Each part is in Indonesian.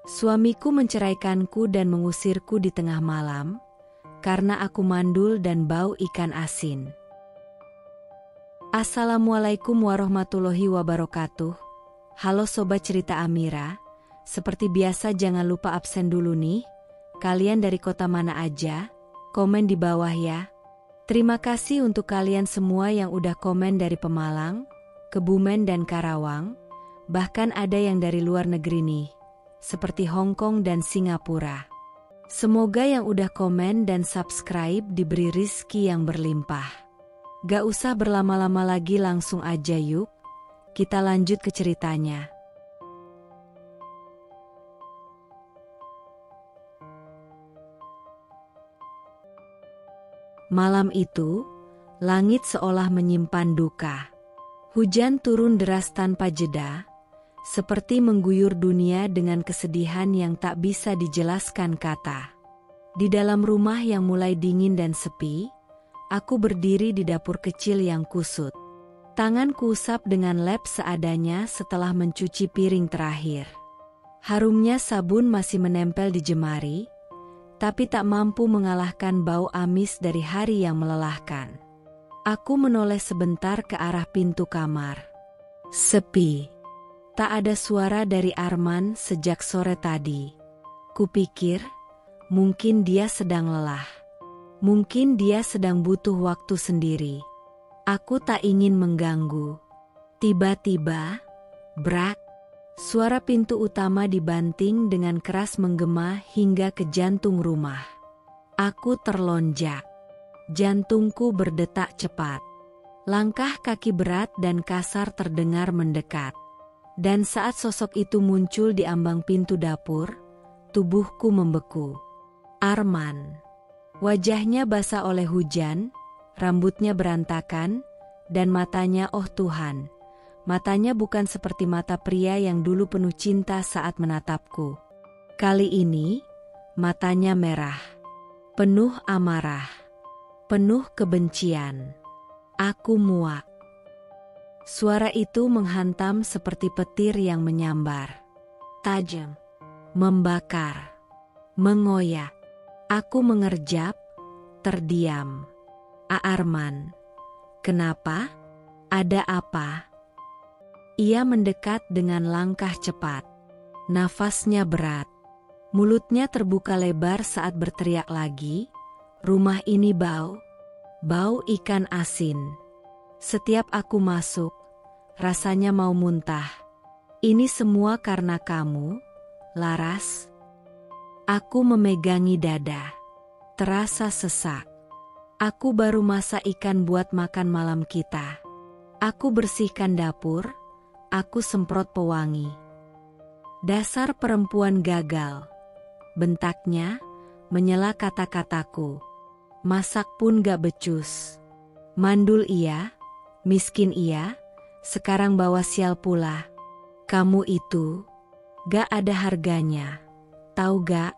Suamiku menceraikanku dan mengusirku di tengah malam, karena aku mandul dan bau ikan asin. Assalamualaikum warahmatullahi wabarakatuh. Halo Sobat Cerita Amira, seperti biasa jangan lupa absen dulu nih. Kalian dari kota mana aja? Komen di bawah ya. Terima kasih untuk kalian semua yang udah komen dari Pemalang, Kebumen dan Karawang. Bahkan ada yang dari luar negeri nih, seperti Hong Kong dan Singapura. Semoga yang udah komen dan subscribe diberi rizki yang berlimpah. Gak usah berlama-lama lagi, langsung aja yuk. Kita lanjut ke ceritanya. Malam itu, langit seolah menyimpan duka. Hujan turun deras tanpa jeda, seperti mengguyur dunia dengan kesedihan yang tak bisa dijelaskan kata. Di dalam rumah yang mulai dingin dan sepi, aku berdiri di dapur kecil yang kusut. Tanganku usap dengan lap seadanya setelah mencuci piring terakhir. Harumnya sabun masih menempel di jemari, tapi tak mampu mengalahkan bau amis dari hari yang melelahkan. Aku menoleh sebentar ke arah pintu kamar. Sepi. Tak ada suara dari Arman sejak sore tadi. Kupikir, mungkin dia sedang lelah. Mungkin dia sedang butuh waktu sendiri. Aku tak ingin mengganggu. Tiba-tiba, brak, suara pintu utama dibanting dengan keras menggema hingga ke jantung rumah. Aku terlonjak. Jantungku berdetak cepat. Langkah kaki berat dan kasar terdengar mendekat. Dan saat sosok itu muncul di ambang pintu dapur, tubuhku membeku. Arman. Wajahnya basah oleh hujan, rambutnya berantakan, dan matanya, oh Tuhan, matanya bukan seperti mata pria yang dulu penuh cinta saat menatapku. Kali ini, matanya merah, penuh amarah, penuh kebencian. Aku muak. Suara itu menghantam seperti petir yang menyambar. Tajam, membakar, mengoyak. Aku mengerjap, terdiam. Arman, kenapa? Ada apa? Ia mendekat dengan langkah cepat. Nafasnya berat. Mulutnya terbuka lebar saat berteriak lagi. Rumah ini bau ikan asin. Setiap aku masuk, rasanya mau muntah. Ini semua karena kamu, Laras. Aku memegangi dada. Terasa sesak. Aku baru masak ikan buat makan malam kita. Aku bersihkan dapur, aku semprot pewangi. Dasar perempuan gagal. Bentaknya, menyela kata-kataku. Masak pun gak becus. Mandul iya, miskin iya, sekarang bawa sial pula. Kamu itu gak ada harganya, tahu gak?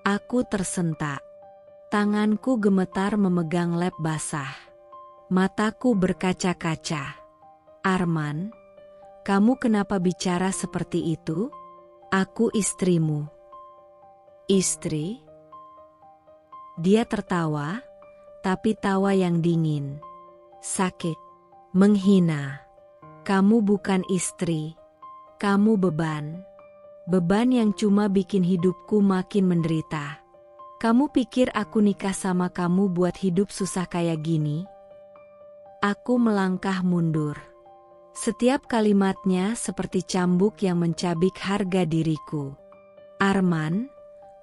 Aku tersentak. Tanganku gemetar memegang lap basah. Mataku berkaca-kaca. Arman, kamu kenapa bicara seperti itu? Aku istrimu. Istri? Dia tertawa, tapi tawa yang dingin. Sakit. Menghina. Kamu bukan istri. Kamu beban. Beban yang cuma bikin hidupku makin menderita. Kamu pikir aku nikah sama kamu buat hidup susah kayak gini? Aku melangkah mundur. Setiap kalimatnya seperti cambuk yang mencabik harga diriku. Arman,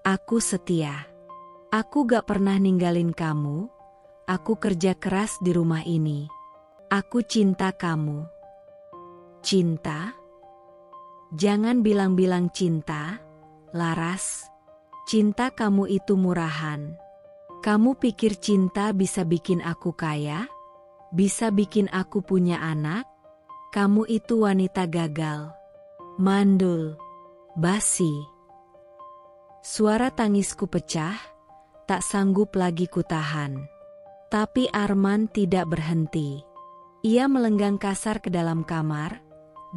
aku setia. Aku gak pernah ninggalin kamu. Aku kerja keras di rumah ini. Aku cinta kamu. Cinta? Jangan bilang-bilang cinta, Laras. Cinta kamu itu murahan. Kamu pikir cinta bisa bikin aku kaya? Bisa bikin aku punya anak? Kamu itu wanita gagal. Mandul. Basi. Suara tangisku pecah, tak sanggup lagi kutahan. Tapi Arman tidak berhenti. Ia melenggang kasar ke dalam kamar,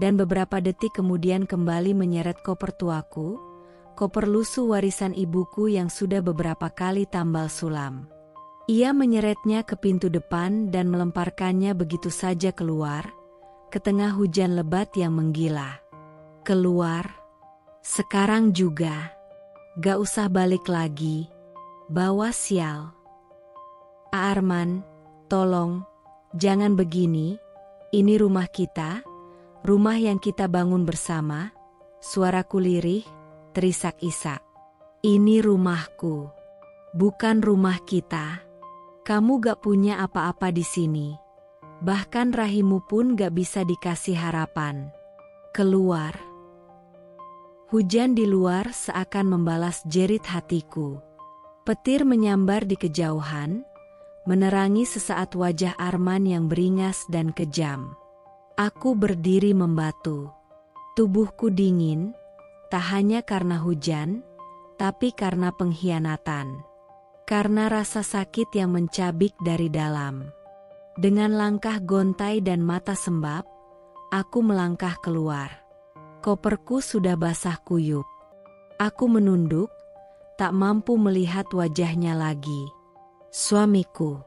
dan beberapa detik kemudian kembali menyeret koper tuaku, koper lusuh warisan ibuku yang sudah beberapa kali tambal sulam. Ia menyeretnya ke pintu depan dan melemparkannya begitu saja keluar, ke tengah hujan lebat yang menggila. Keluar. Sekarang juga. Gak usah balik lagi. Bawa sial. Arman, tolong, jangan begini. Ini rumah kita, rumah yang kita bangun bersama. Suaraku lirih, terisak-isak. Ini rumahku. Bukan rumah kita. Kamu gak punya apa-apa di sini. Bahkan rahimmu pun gak bisa dikasih harapan. Keluar. Hujan di luar seakan membalas jerit hatiku. Petir menyambar di kejauhan, menerangi sesaat wajah Arman yang beringas dan kejam. Aku berdiri membatu. Tubuhku dingin, tak hanya karena hujan, tapi karena pengkhianatan. Karena rasa sakit yang mencabik dari dalam. Dengan langkah gontai dan mata sembab, aku melangkah keluar. Koperku sudah basah kuyup. Aku menunduk, tak mampu melihat wajahnya lagi. Suamiku.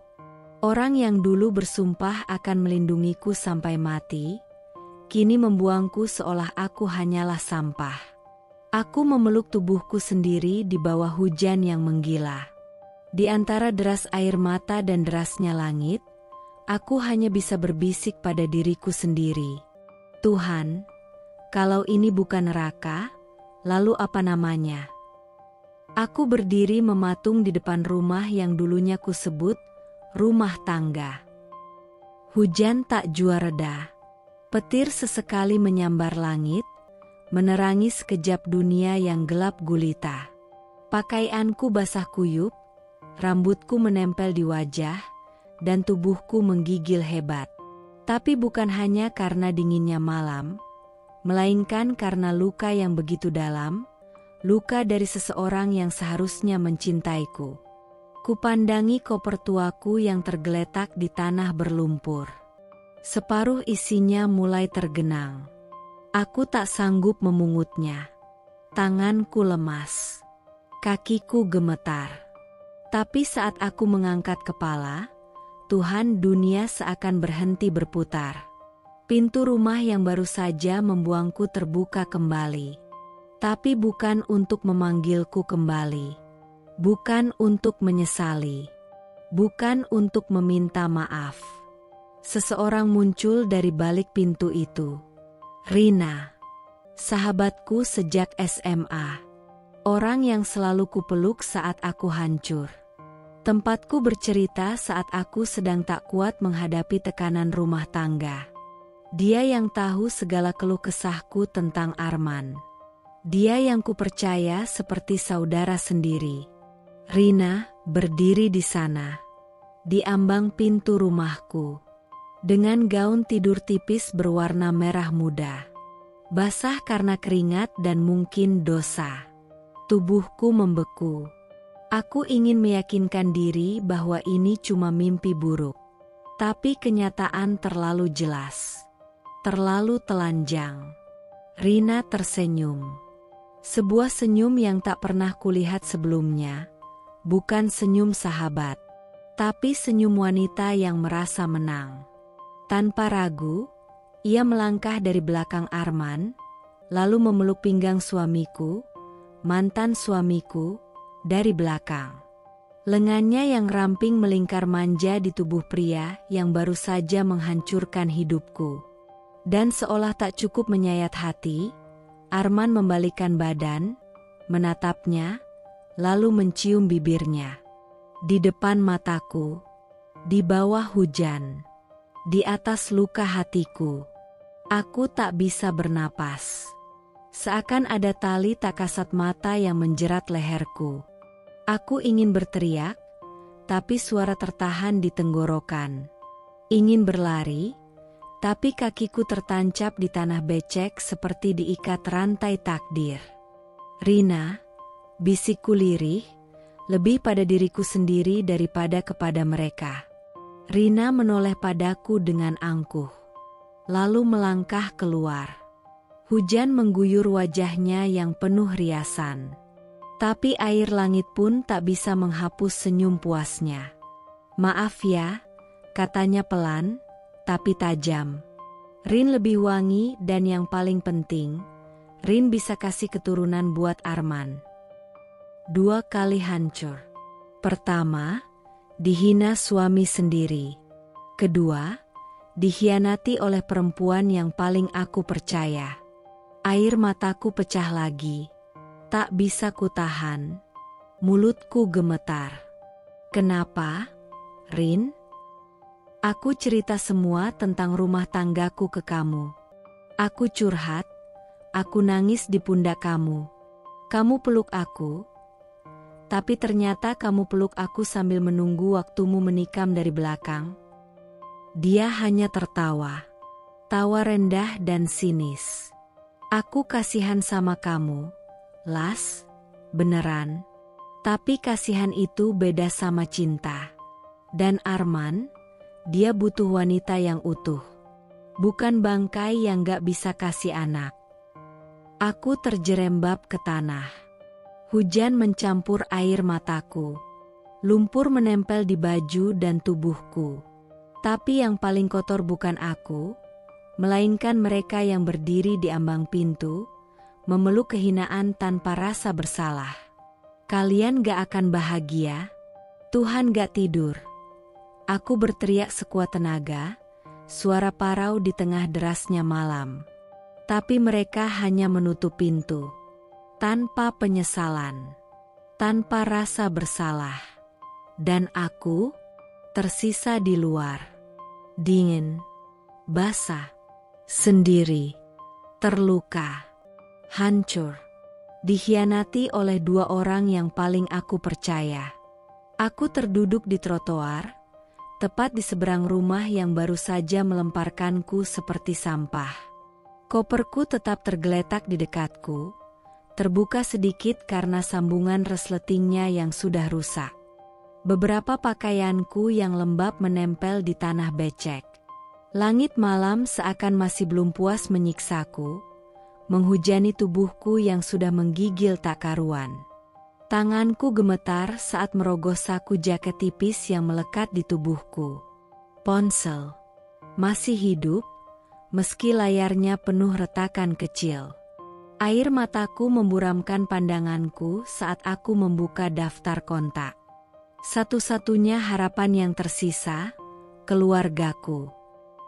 Orang yang dulu bersumpah akan melindungiku sampai mati, kini membuangku seolah aku hanyalah sampah. Aku memeluk tubuhku sendiri di bawah hujan yang menggila. Di antara deras air mata dan derasnya langit, aku hanya bisa berbisik pada diriku sendiri. Tuhan, kalau ini bukan neraka, lalu apa namanya? Aku berdiri mematung di depan rumah yang dulunya kusebut rumah tangga. Hujan tak jua reda. Petir sesekali menyambar langit, menerangi sekejap dunia yang gelap gulita. Pakaianku basah kuyup, rambutku menempel di wajah, dan tubuhku menggigil hebat. Tapi bukan hanya karena dinginnya malam, melainkan karena luka yang begitu dalam, luka dari seseorang yang seharusnya mencintaiku. Kupandangi koper tuaku yang tergeletak di tanah berlumpur. Separuh isinya mulai tergenang. Aku tak sanggup memungutnya. Tanganku lemas. Kakiku gemetar. Tapi saat aku mengangkat kepala, Tuhan, dunia seakan berhenti berputar. Pintu rumah yang baru saja membuangku terbuka kembali. Tapi bukan untuk memanggilku kembali. Bukan untuk menyesali. Bukan untuk meminta maaf. Seseorang muncul dari balik pintu itu. Rina. Sahabatku sejak SMA. Orang yang selalu kupeluk saat aku hancur. Tempatku bercerita saat aku sedang tak kuat menghadapi tekanan rumah tangga. Dia yang tahu segala keluh kesahku tentang Arman. Dia yang kupercaya seperti saudara sendiri. Rina berdiri di sana, di ambang pintu rumahku, dengan gaun tidur tipis berwarna merah muda. Basah karena keringat dan mungkin dosa. Tubuhku membeku. Aku ingin meyakinkan diri bahwa ini cuma mimpi buruk. Tapi kenyataan terlalu jelas. Terlalu telanjang. Rina tersenyum. Sebuah senyum yang tak pernah kulihat sebelumnya. Bukan senyum sahabat. Tapi senyum wanita yang merasa menang. Tanpa ragu, ia melangkah dari belakang Arman, lalu memeluk pinggang suamiku, mantan suamiku, dari belakang. Lengannya yang ramping melingkar manja di tubuh pria yang baru saja menghancurkan hidupku. Dan seolah tak cukup menyayat hati, Arman membalikkan badan, menatapnya, lalu mencium bibirnya. Di depan mataku, di bawah hujan, di atas luka hatiku, aku tak bisa bernapas. Seakan ada tali tak kasat mata yang menjerat leherku. Aku ingin berteriak, tapi suara tertahan di tenggorokan. Ingin berlari, tapi kakiku tertancap di tanah becek seperti diikat rantai takdir. Rina, bisikku lirih, lebih pada diriku sendiri daripada kepada mereka. Rina menoleh padaku dengan angkuh, lalu melangkah keluar. Hujan mengguyur wajahnya yang penuh riasan. Tapi air langit pun tak bisa menghapus senyum puasnya. "Maaf ya," katanya pelan, tapi tajam. "Rin lebih wangi dan yang paling penting, Rin bisa kasih keturunan buat Arman." 2 kali hancur. Pertama, dihina suami sendiri. Kedua, dikhianati oleh perempuan yang paling aku percaya. Air mataku pecah lagi. Tak bisa kutahan. Mulutku gemetar. "Kenapa, Rin?" "Aku cerita semua tentang rumah tanggaku ke kamu. Aku curhat, aku nangis di pundak kamu. Kamu peluk aku, tapi ternyata kamu peluk aku sambil menunggu waktumu menikam dari belakang." Dia hanya tertawa. Tawa rendah dan sinis. "Aku kasihan sama kamu, Las, beneran. Tapi kasihan itu beda sama cinta. Dan Arman, dia butuh wanita yang utuh. Bukan bangkai yang gak bisa kasih anak." Aku terjerembab ke tanah. Hujan mencampur air mataku. Lumpur menempel di baju dan tubuhku. Tapi yang paling kotor bukan aku, melainkan mereka yang berdiri di ambang pintu, memeluk kehinaan tanpa rasa bersalah. "Kalian gak akan bahagia? Tuhan gak tidur." Aku berteriak sekuat tenaga, suara parau di tengah derasnya malam. Tapi mereka hanya menutup pintu. Tanpa penyesalan. Tanpa rasa bersalah. Dan aku tersisa di luar. Dingin. Basah. Sendiri. Terluka. Hancur. Dikhianati oleh 2 orang yang paling aku percaya. Aku terduduk di trotoar, tepat di seberang rumah yang baru saja melemparkanku seperti sampah. Koperku tetap tergeletak di dekatku, terbuka sedikit karena sambungan resletingnya yang sudah rusak. Beberapa pakaianku yang lembab menempel di tanah becek. Langit malam seakan masih belum puas menyiksaku, menghujani tubuhku yang sudah menggigil tak karuan. Tanganku gemetar saat merogoh saku jaket tipis yang melekat di tubuhku. Ponsel. Masih hidup, meski layarnya penuh retakan kecil. Air mataku memburamkan pandanganku saat aku membuka daftar kontak. Satu-satunya harapan yang tersisa, keluargaku.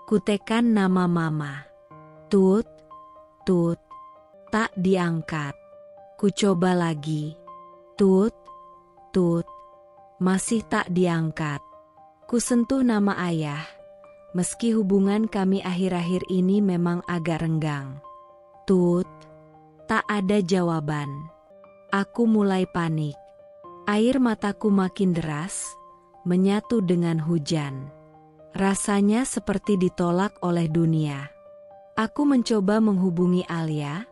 Kutekan nama mama. Tut, tut. Tak diangkat. Kucoba lagi. Tut, tut. Masih tak diangkat. Kusentuh nama ayah, meski hubungan kami akhir-akhir ini memang agak renggang. Tut. Tak ada jawaban. Aku mulai panik. Air mataku makin deras, menyatu dengan hujan. Rasanya seperti ditolak oleh dunia. Aku mencoba menghubungi Alia,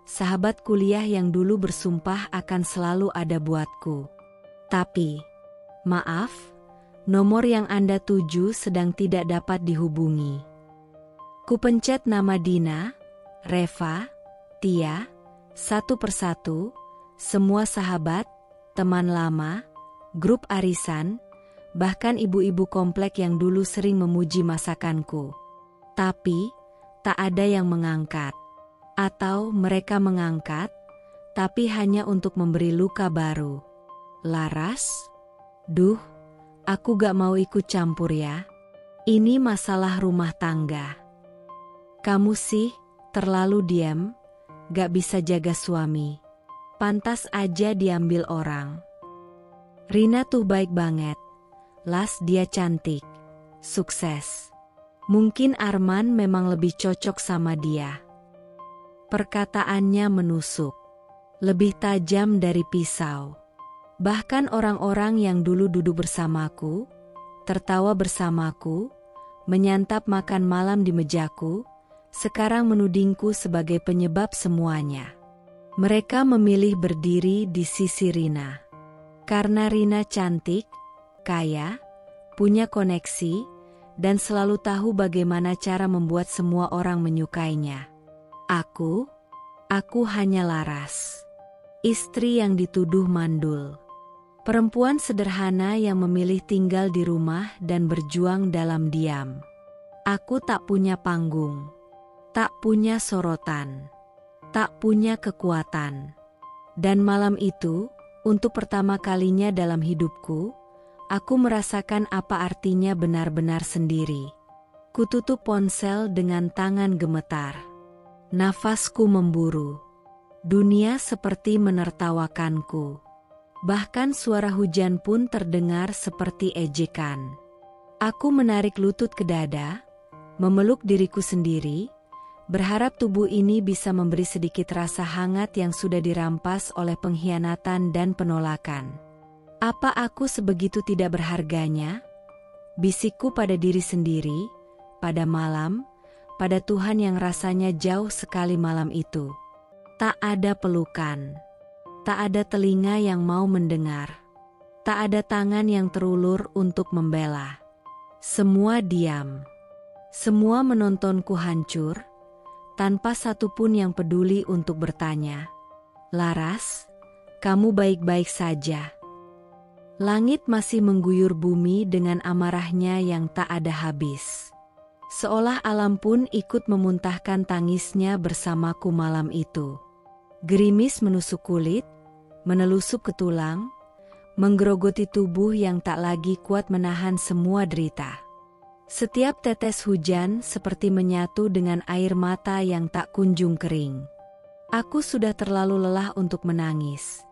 sahabat kuliah yang dulu bersumpah akan selalu ada buatku. Tapi, maaf, nomor yang Anda tuju sedang tidak dapat dihubungi. Kupencet nama Dina, Reva, Tia, satu persatu, semua sahabat, teman lama, grup arisan, bahkan ibu-ibu komplek yang dulu sering memuji masakanku. Tapi, tak ada yang mengangkat. Atau mereka mengangkat, tapi hanya untuk memberi luka baru. Laras? Duh, aku gak mau ikut campur ya. Ini masalah rumah tangga. Kamu sih, terlalu diam, gak bisa jaga suami. Pantas aja diambil orang. Rina tuh baik banget. Las, dia cantik, sukses. Mungkin Arman memang lebih cocok sama dia. Perkataannya menusuk, lebih tajam dari pisau. Bahkan orang-orang yang dulu duduk bersamaku, tertawa bersamaku, menyantap makan malam di mejaku, sekarang menudingku sebagai penyebab semuanya. Mereka memilih berdiri di sisi Rina. Karena Rina cantik, kaya, punya koneksi, dan selalu tahu bagaimana cara membuat semua orang menyukainya. Aku, Aku hanya Laras, istri yang dituduh mandul. Perempuan sederhana yang memilih tinggal di rumah dan berjuang dalam diam. Aku tak punya panggung, tak punya sorotan, tak punya kekuatan. Dan malam itu, untuk pertama kalinya dalam hidupku, aku merasakan apa artinya benar-benar sendiri. Kututup ponsel dengan tangan gemetar. Nafasku memburu. Dunia seperti menertawakanku. Bahkan suara hujan pun terdengar seperti ejekan. Aku menarik lutut ke dada, memeluk diriku sendiri, berharap tubuh ini bisa memberi sedikit rasa hangat yang sudah dirampas oleh pengkhianatan dan penolakan. Apa aku sebegitu tidak berharganya? Bisikku pada diri sendiri, pada malam, pada Tuhan yang rasanya jauh sekali malam itu. Tak ada pelukan, tak ada telinga yang mau mendengar, tak ada tangan yang terulur untuk membela. Semua diam, semua menontonku hancur, tanpa satupun yang peduli untuk bertanya, "Laras, kamu baik-baik saja?" Langit masih mengguyur bumi dengan amarahnya yang tak ada habis. Seolah alam pun ikut memuntahkan tangisnya bersamaku malam itu. Gerimis menusuk kulit, menelusup ke tulang, menggerogoti tubuh yang tak lagi kuat menahan semua derita. Setiap tetes hujan seperti menyatu dengan air mata yang tak kunjung kering. Aku sudah terlalu lelah untuk menangis,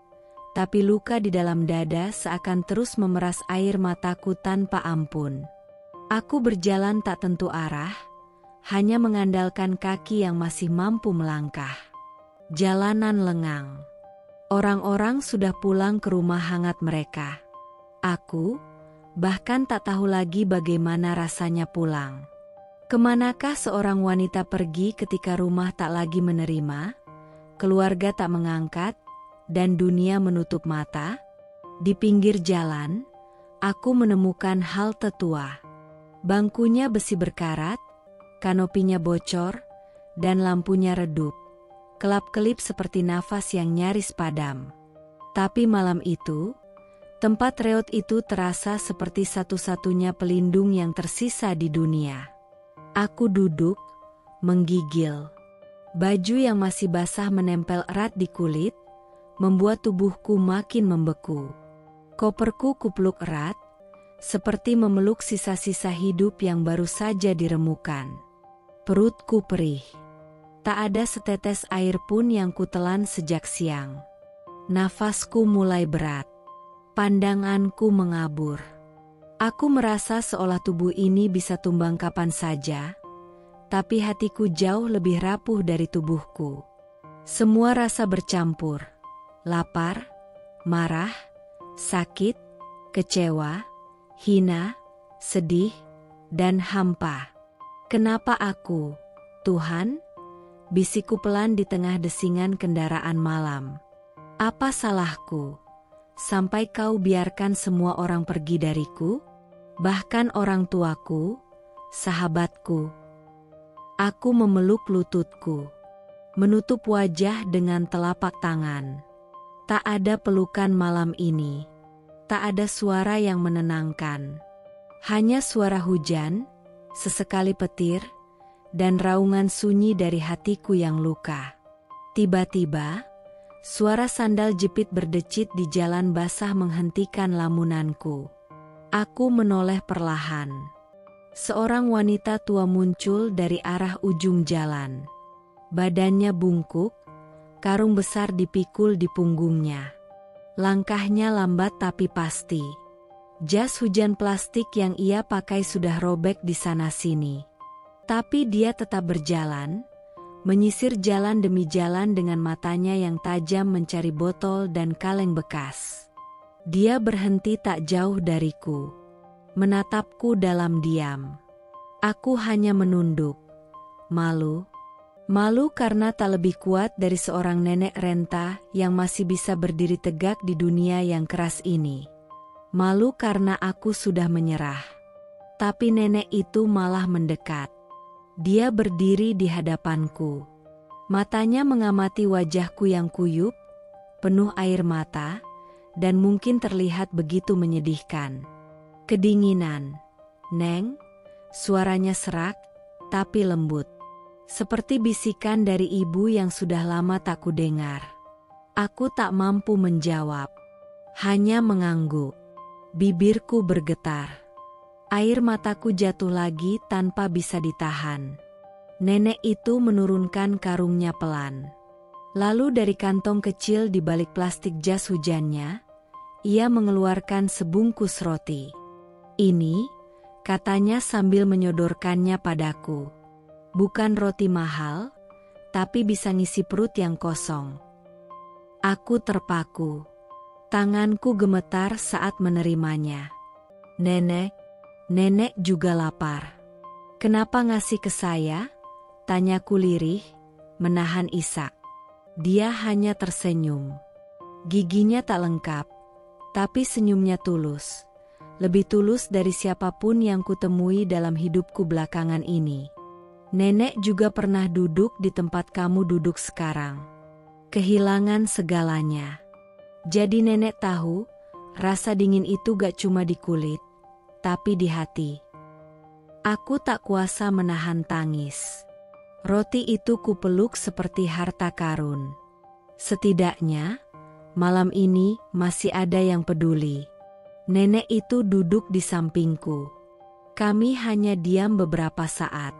tapi luka di dalam dada seakan terus memeras air mataku tanpa ampun. Aku berjalan tak tentu arah, hanya mengandalkan kaki yang masih mampu melangkah. Jalanan lengang. Orang-orang sudah pulang ke rumah hangat mereka. Aku bahkan tak tahu lagi bagaimana rasanya pulang. Kemanakah seorang wanita pergi ketika rumah tak lagi menerima, keluarga tak mengangkat, dan dunia menutup mata? Di pinggir jalan, aku menemukan halte tua. Bangkunya besi berkarat, kanopinya bocor, dan lampunya redup. Kelap-kelip seperti nafas yang nyaris padam. Tapi malam itu, tempat reot itu terasa seperti satu-satunya pelindung yang tersisa di dunia. Aku duduk, menggigil. Baju yang masih basah menempel erat di kulit, membuat tubuhku makin membeku. Koperku kupeluk erat, seperti memeluk sisa-sisa hidup yang baru saja diremukan. Perutku perih. Tak ada setetes air pun yang kutelan sejak siang. Nafasku mulai berat. Pandanganku mengabur. Aku merasa seolah tubuh ini bisa tumbang kapan saja, tapi hatiku jauh lebih rapuh dari tubuhku. Semua rasa bercampur. Lapar, marah, sakit, kecewa, hina, sedih, dan hampa. Kenapa aku, Tuhan? Bisikku pelan di tengah desingan kendaraan malam. Apa salahku? Sampai kau biarkan semua orang pergi dariku? Bahkan orang tuaku, sahabatku. Aku memeluk lututku, menutup wajah dengan telapak tangan. Tak ada pelukan malam ini. Tak ada suara yang menenangkan. Hanya suara hujan, sesekali petir, dan raungan sunyi dari hatiku yang luka. Tiba-tiba, suara sandal jepit berdecit di jalan basah menghentikan lamunanku. Aku menoleh perlahan. Seorang wanita tua muncul dari arah ujung jalan. Badannya bungkuk, karung besar dipikul di punggungnya. Langkahnya lambat tapi pasti. Jas hujan plastik yang ia pakai sudah robek di sana-sini. Tapi dia tetap berjalan, menyisir jalan demi jalan dengan matanya yang tajam mencari botol dan kaleng bekas. Dia berhenti tak jauh dariku, menatapku dalam diam. Aku hanya menunduk, malu. Malu karena tak lebih kuat dari seorang nenek renta yang masih bisa berdiri tegak di dunia yang keras ini. Malu karena aku sudah menyerah. Tapi nenek itu malah mendekat. Dia berdiri di hadapanku. Matanya mengamati wajahku yang kuyup, penuh air mata, dan mungkin terlihat begitu menyedihkan. Kedinginan. "Neng," suaranya serak, tapi lembut. Seperti bisikan dari ibu yang sudah lama tak kudengar. Aku tak mampu menjawab. Hanya mengangguk. Bibirku bergetar. Air mataku jatuh lagi tanpa bisa ditahan. Nenek itu menurunkan karungnya pelan. Lalu dari kantong kecil di balik plastik jas hujannya, ia mengeluarkan sebungkus roti. "Ini," katanya sambil menyodorkannya padaku. "Bukan roti mahal, tapi bisa ngisi perut yang kosong." Aku terpaku. Tanganku gemetar saat menerimanya. Nenek juga lapar." "Kenapa ngasih ke saya?" tanyaku lirih, menahan isak. Dia hanya tersenyum. Giginya tak lengkap, tapi senyumnya tulus. Lebih tulus dari siapapun yang kutemui dalam hidupku belakangan ini. "Nenek juga pernah duduk di tempat kamu duduk sekarang. Kehilangan segalanya. Jadi nenek tahu, rasa dingin itu gak cuma di kulit, tapi di hati." Aku tak kuasa menahan tangis. Roti itu kupeluk seperti harta karun. Setidaknya, malam ini masih ada yang peduli. Nenek itu duduk di sampingku. Kami hanya diam beberapa saat.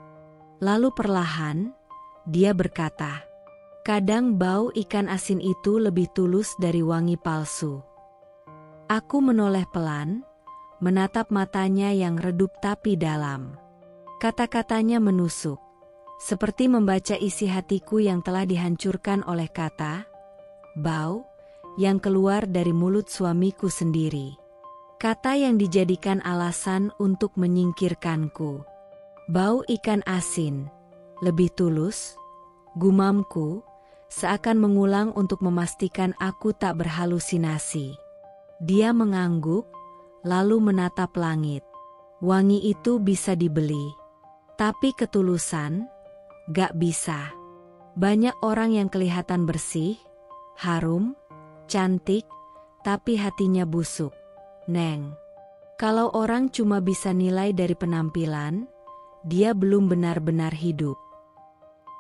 Lalu perlahan, dia berkata, "Kadang bau ikan asin itu lebih tulus dari wangi palsu." Aku menoleh pelan, menatap matanya yang redup tapi dalam. Kata-katanya menusuk, seperti membaca isi hatiku yang telah dihancurkan oleh kata, "bau," yang keluar dari mulut suamiku sendiri. Kata yang dijadikan alasan untuk menyingkirkanku. "Bau ikan asin, lebih tulus," gumamku, seakan mengulang untuk memastikan aku tak berhalusinasi. Dia mengangguk, lalu menatap langit. "Wangi itu bisa dibeli, tapi ketulusan, gak bisa." Banyak orang yang kelihatan bersih, harum, cantik, tapi hatinya busuk. Neng, kalau orang cuma bisa nilai dari penampilan, dia belum benar-benar hidup.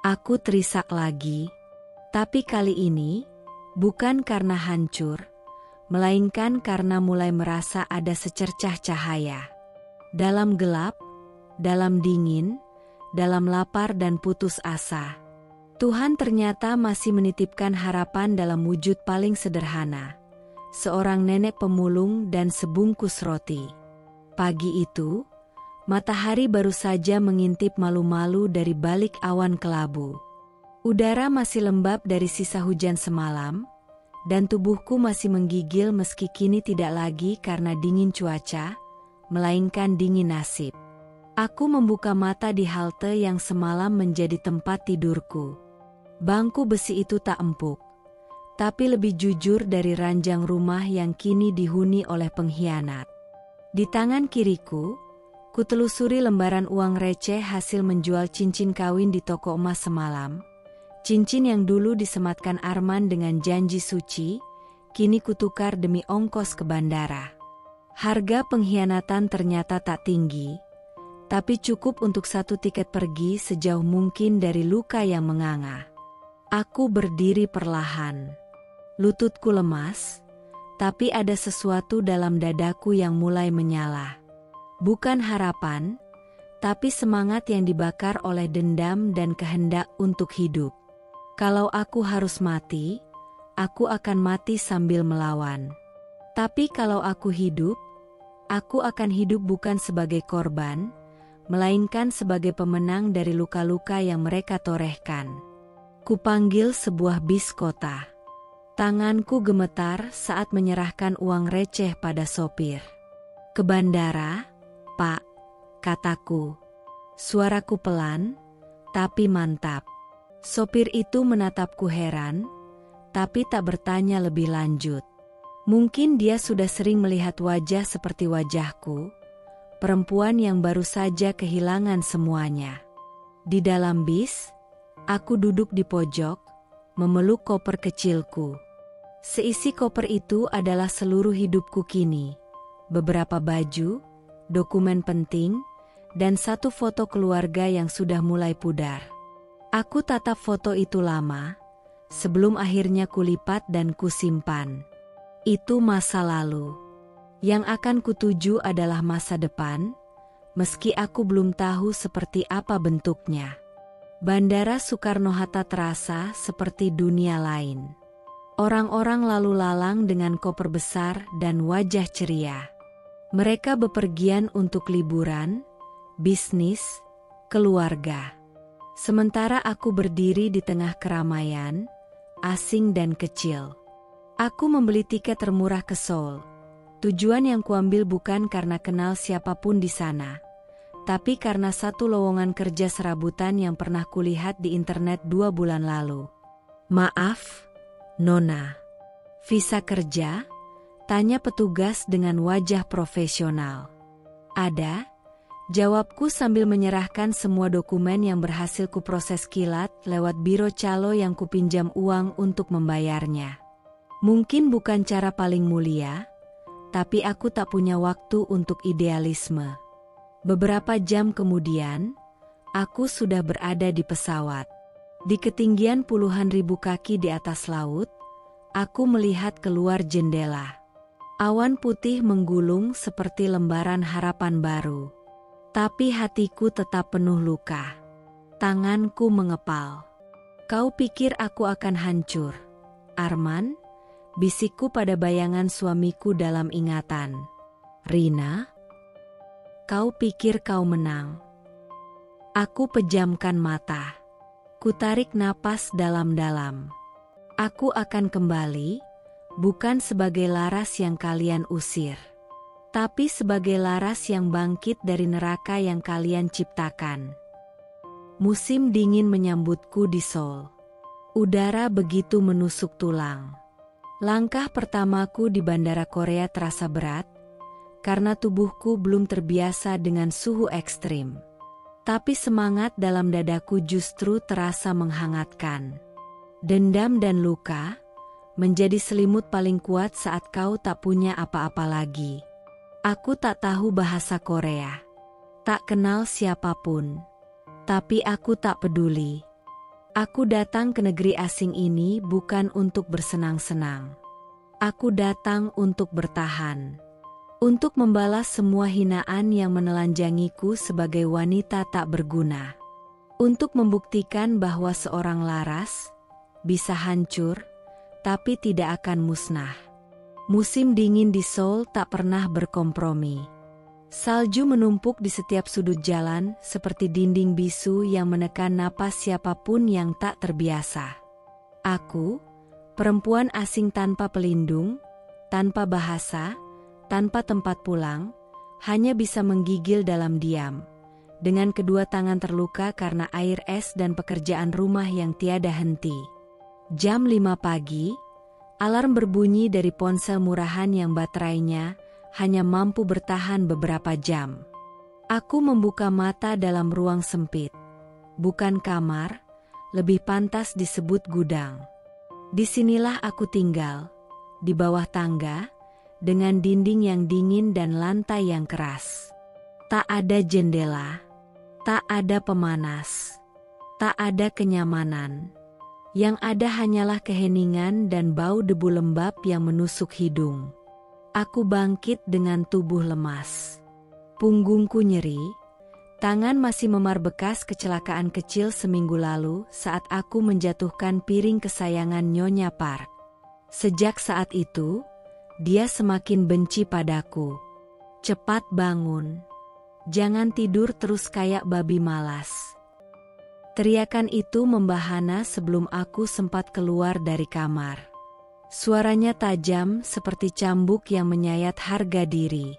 Aku terisak lagi, tapi kali ini bukan karena hancur, melainkan karena mulai merasa ada secercah cahaya. Dalam gelap, dalam dingin, dalam lapar dan putus asa, Tuhan ternyata masih menitipkan harapan dalam wujud paling sederhana. Seorang nenek pemulung dan sebungkus roti. Pagi itu, matahari baru saja mengintip malu-malu dari balik awan kelabu. Udara masih lembab dari sisa hujan semalam, dan tubuhku masih menggigil meski kini tidak lagi karena dingin cuaca, melainkan dingin nasib. Aku membuka mata di halte yang semalam menjadi tempat tidurku. Bangku besi itu tak empuk, tapi lebih jujur dari ranjang rumah yang kini dihuni oleh pengkhianat. Di tangan kiriku, kutelusuri lembaran uang receh hasil menjual cincin kawin di toko emas semalam. Cincin yang dulu disematkan Arman dengan janji suci, kini kutukar demi ongkos ke bandara. Harga pengkhianatan ternyata tak tinggi, tapi cukup untuk satu tiket pergi sejauh mungkin dari luka yang menganga. Aku berdiri perlahan. Lututku lemas, tapi ada sesuatu dalam dadaku yang mulai menyala. Bukan harapan, tapi semangat yang dibakar oleh dendam dan kehendak untuk hidup. Kalau aku harus mati, aku akan mati sambil melawan. Tapi kalau aku hidup, aku akan hidup bukan sebagai korban, melainkan sebagai pemenang dari luka-luka yang mereka torehkan. Kupanggil sebuah bis kota. Tanganku gemetar saat menyerahkan uang receh pada sopir. "Ke bandara, Pak," kataku. Suaraku pelan, tapi mantap. Sopir itu menatapku heran, tapi tak bertanya lebih lanjut. Mungkin dia sudah sering melihat wajah seperti wajahku, perempuan yang baru saja kehilangan semuanya. Di dalam bis, Aku duduk di pojok, memeluk koper kecilku. Seisi koper itu adalah seluruh hidupku kini. Beberapa baju, dokumen penting, dan satu foto keluarga yang sudah mulai pudar. Aku tatap foto itu lama, sebelum akhirnya kulipat dan kusimpan. Itu masa lalu. Yang akan kutuju adalah masa depan, meski aku belum tahu seperti apa bentuknya. Bandara Soekarno-Hatta terasa seperti dunia lain. Orang-orang lalu lalang dengan koper besar dan wajah ceria. Mereka bepergian untuk liburan, bisnis, keluarga. Sementara aku berdiri di tengah keramaian, asing dan kecil. Aku membeli tiket termurah ke Seoul. Tujuan yang kuambil bukan karena kenal siapapun di sana, tapi karena satu lowongan kerja serabutan yang pernah kulihat di internet 2 bulan lalu. "Maaf, Nona, visa kerja?" tanya petugas dengan wajah profesional. "Ada," jawabku sambil menyerahkan semua dokumen yang berhasil kuproses kilat lewat biro calo yang kupinjam uang untuk membayarnya. Mungkin bukan cara paling mulia, tapi aku tak punya waktu untuk idealisme. Beberapa jam kemudian, aku sudah berada di pesawat. Di ketinggian puluhan ribu kaki di atas laut, aku melihat keluar jendela. Awan putih menggulung seperti lembaran harapan baru. Tapi hatiku tetap penuh luka. Tanganku mengepal. "Kau pikir aku akan hancur, Arman?" bisikku pada bayangan suamiku dalam ingatan. "Rina, kau pikir kau menang?" Aku pejamkan mata. Kutarik napas dalam-dalam. Aku akan kembali, bukan sebagai Laras yang kalian usir, tapi sebagai Laras yang bangkit dari neraka yang kalian ciptakan. Musim dingin menyambutku di Seoul. Udara begitu menusuk tulang. Langkah pertamaku di bandara Korea terasa berat, karena tubuhku belum terbiasa dengan suhu ekstrim. Tapi semangat dalam dadaku justru terasa menghangatkan. Dendam dan luka menjadi selimut paling kuat saat kau tak punya apa-apa lagi. Aku tak tahu bahasa Korea, tak kenal siapapun, tapi aku tak peduli. Aku datang ke negeri asing ini bukan untuk bersenang-senang. Aku datang untuk bertahan. Untuk membalas semua hinaan yang menelanjangiku sebagai wanita tak berguna. Untuk membuktikan bahwa seorang Laras bisa hancur, tapi tidak akan musnah. Musim dingin di Seoul tak pernah berkompromi. Salju menumpuk di setiap sudut jalan seperti dinding bisu yang menekan napas siapapun yang tak terbiasa. Aku, perempuan asing tanpa pelindung, tanpa bahasa, tanpa tempat pulang, hanya bisa menggigil dalam diam, dengan kedua tangan terluka karena air es dan pekerjaan rumah yang tiada henti. Jam 5 pagi, alarm berbunyi dari ponsel murahan yang baterainya hanya mampu bertahan beberapa jam. Aku membuka mata dalam ruang sempit. Bukan kamar, lebih pantas disebut gudang. Disinilah aku tinggal, di bawah tangga, dengan dinding yang dingin dan lantai yang keras. Tak ada jendela, tak ada pemanas, tak ada kenyamanan. Yang ada hanyalah keheningan dan bau debu lembab yang menusuk hidung. Aku bangkit dengan tubuh lemas. Punggungku nyeri, tangan masih memar bekas kecelakaan kecil seminggu lalu saat aku menjatuhkan piring kesayangan Nyonya Park. Sejak saat itu, dia semakin benci padaku. "Cepat bangun. Jangan tidur terus kayak babi malas." Teriakan itu membahana sebelum aku sempat keluar dari kamar. Suaranya tajam seperti cambuk yang menyayat harga diri.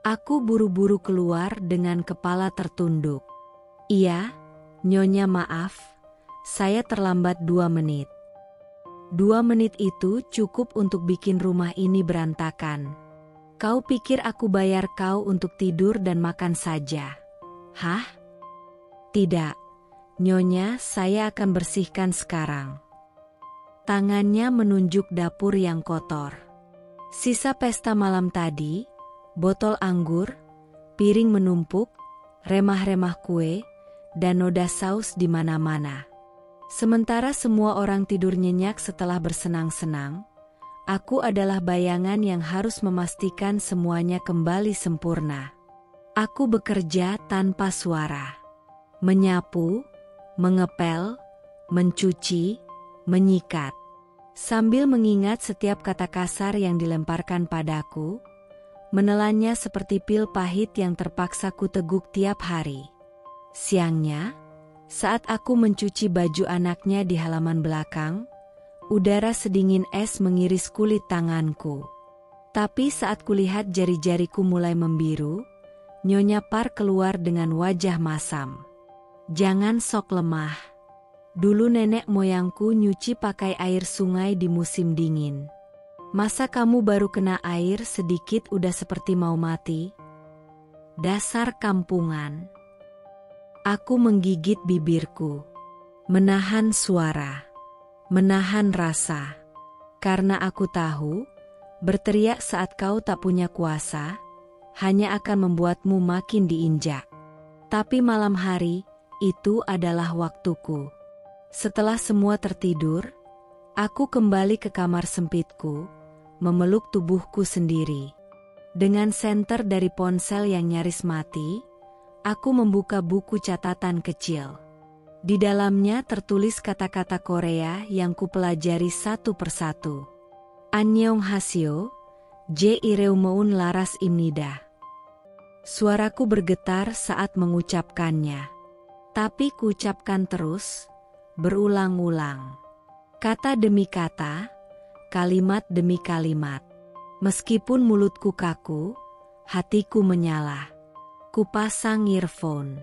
Aku buru-buru keluar dengan kepala tertunduk. "Iya, Nyonya, maaf. Saya terlambat 2 menit. 2 menit itu cukup untuk bikin rumah ini berantakan. Kau pikir aku bayar kau untuk tidur dan makan saja? Hah? Tidak. Nyonya, saya akan bersihkan sekarang. Tangannya menunjuk dapur yang kotor. Sisa pesta malam tadi, botol anggur, piring menumpuk, remah-remah kue, dan noda saus di mana-mana. Sementara semua orang tidur nyenyak setelah bersenang-senang, aku adalah bayangan yang harus memastikan semuanya kembali sempurna. Aku bekerja tanpa suara. Menyapu, mengepel, mencuci, menyikat. Sambil mengingat setiap kata kasar yang dilemparkan padaku, menelannya seperti pil pahit yang terpaksa kuteguk tiap hari. Siangnya, saat aku mencuci baju anaknya di halaman belakang, udara sedingin es mengiris kulit tanganku. Tapi saat kulihat jari-jariku mulai membiru, Nyonya Park keluar dengan wajah masam. Jangan sok lemah. Dulu nenek moyangku nyuci pakai air sungai di musim dingin. Masa kamu baru kena air sedikit udah seperti mau mati? Dasar kampungan. Aku menggigit bibirku. Menahan suara. Menahan rasa. Karena aku tahu, berteriak saat kau tak punya kuasa, hanya akan membuatmu makin diinjak. Tapi malam hari, itu adalah waktuku. Setelah semua tertidur, aku kembali ke kamar sempitku, memeluk tubuhku sendiri. Dengan senter dari ponsel yang nyaris mati, aku membuka buku catatan kecil. Di dalamnya tertulis kata-kata Korea yang kupelajari satu persatu. Annyeonghaseyo, J Ireumoun laras imnida. Suaraku bergetar saat mengucapkannya. Tapi kuucapkan terus, berulang-ulang. Kata demi kata, kalimat demi kalimat. Meskipun mulutku kaku, hatiku menyala. Kupasang earphone.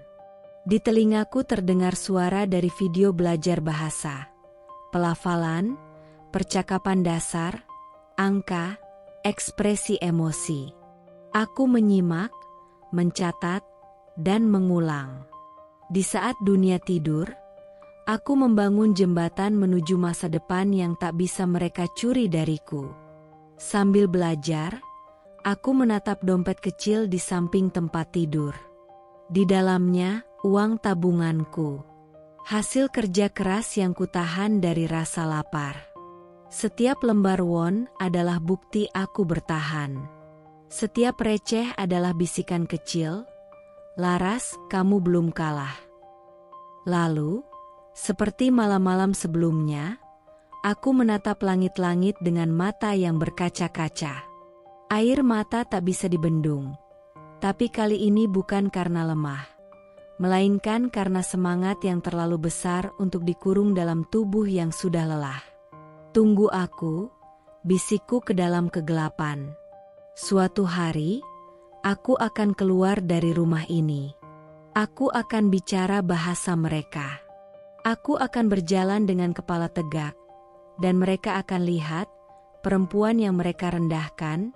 Di telingaku terdengar suara dari video belajar bahasa, pelafalan, percakapan dasar, angka, ekspresi emosi. Aku menyimak, mencatat, dan mengulang. Di saat dunia tidur, aku membangun jembatan menuju masa depan yang tak bisa mereka curi dariku. Sambil belajar, aku menatap dompet kecil di samping tempat tidur. Di dalamnya, uang tabunganku. Hasil kerja keras yang kutahan dari rasa lapar. Setiap lembar won adalah bukti aku bertahan. Setiap receh adalah bisikan kecil, Laras, kamu belum kalah. Lalu, seperti malam-malam sebelumnya, aku menatap langit-langit dengan mata yang berkaca-kaca. Air mata tak bisa dibendung. Tapi kali ini bukan karena lemah, melainkan karena semangat yang terlalu besar untuk dikurung dalam tubuh yang sudah lelah. Tunggu aku, bisikku ke dalam kegelapan. Suatu hari, aku akan keluar dari rumah ini. Aku akan bicara bahasa mereka. Aku akan berjalan dengan kepala tegak, dan mereka akan lihat, perempuan yang mereka rendahkan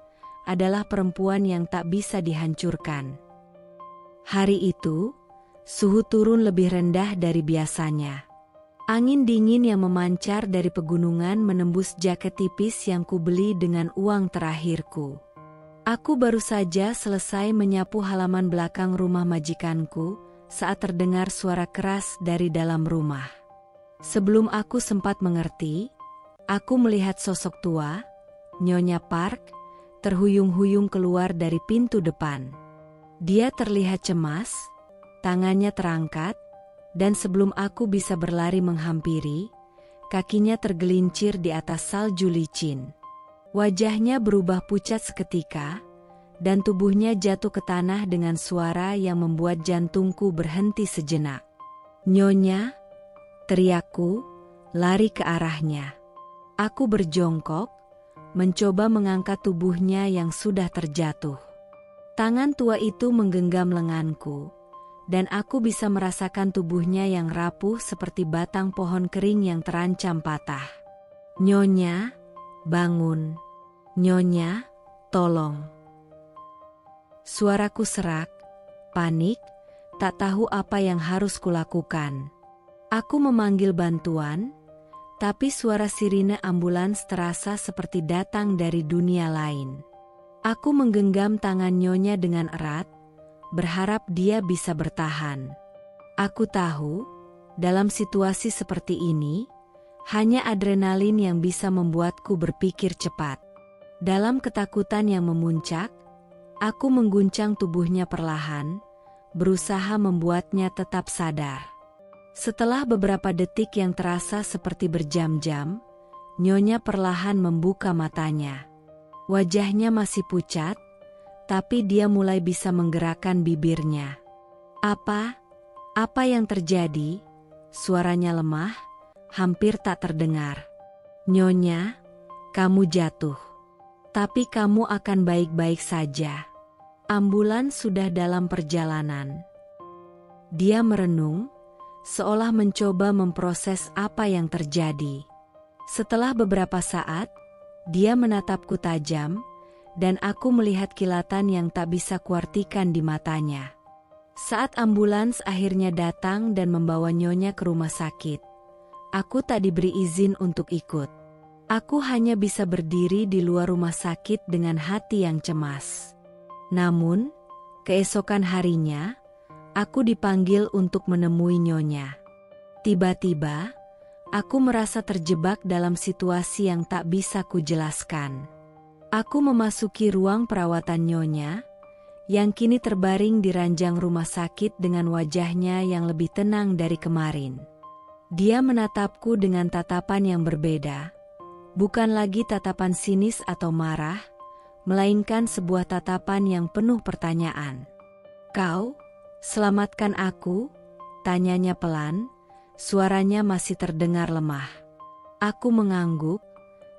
adalah perempuan yang tak bisa dihancurkan. Hari itu, suhu turun lebih rendah dari biasanya. Angin dingin yang memancar dari pegunungan menembus jaket tipis yang kubeli dengan uang terakhirku. Aku baru saja selesai menyapu halaman belakang rumah majikanku saat terdengar suara keras dari dalam rumah. Sebelum aku sempat mengerti, aku melihat sosok tua, Nyonya Park, terhuyung-huyung keluar dari pintu depan. Dia terlihat cemas, tangannya terangkat, dan sebelum aku bisa berlari menghampiri, kakinya tergelincir di atas salju licin. Wajahnya berubah pucat seketika, dan tubuhnya jatuh ke tanah dengan suara yang membuat jantungku berhenti sejenak. Nyonya, teriakku, lari ke arahnya. Aku berjongkok, mencoba mengangkat tubuhnya yang sudah terjatuh. Tangan tua itu menggenggam lenganku, dan aku bisa merasakan tubuhnya yang rapuh seperti batang pohon kering yang terancam patah. Nyonya, bangun. Nyonya, tolong. Suaraku serak, panik, tak tahu apa yang harus kulakukan. Aku memanggil bantuan, tapi suara sirine ambulans terasa seperti datang dari dunia lain. Aku menggenggam tangan Nyonya dengan erat, berharap dia bisa bertahan. Aku tahu, dalam situasi seperti ini, hanya adrenalin yang bisa membuatku berpikir cepat. Dalam ketakutan yang memuncak, aku mengguncang tubuhnya perlahan, berusaha membuatnya tetap sadar. Setelah beberapa detik yang terasa seperti berjam-jam, Nyonya perlahan membuka matanya. Wajahnya masih pucat, tapi dia mulai bisa menggerakkan bibirnya. Apa yang terjadi? Suaranya lemah, hampir tak terdengar. Nyonya, kamu jatuh. Tapi kamu akan baik-baik saja. Ambulans sudah dalam perjalanan. Dia merenung, seolah mencoba memproses apa yang terjadi. Setelah beberapa saat, dia menatapku tajam, dan aku melihat kilatan yang tak bisa kuartikan di matanya. Saat ambulans akhirnya datang dan membawa Nyonya ke rumah sakit, aku tak diberi izin untuk ikut. Aku hanya bisa berdiri di luar rumah sakit dengan hati yang cemas. Namun, keesokan harinya, aku dipanggil untuk menemui Nyonya. Tiba-tiba, aku merasa terjebak dalam situasi yang tak bisa kujelaskan. Aku memasuki ruang perawatan Nyonya, yang kini terbaring di ranjang rumah sakit dengan wajahnya yang lebih tenang dari kemarin. Dia menatapku dengan tatapan yang berbeda, bukan lagi tatapan sinis atau marah, melainkan sebuah tatapan yang penuh pertanyaan. "Kau? Selamatkan aku?" tanyanya pelan, suaranya masih terdengar lemah. Aku mengangguk,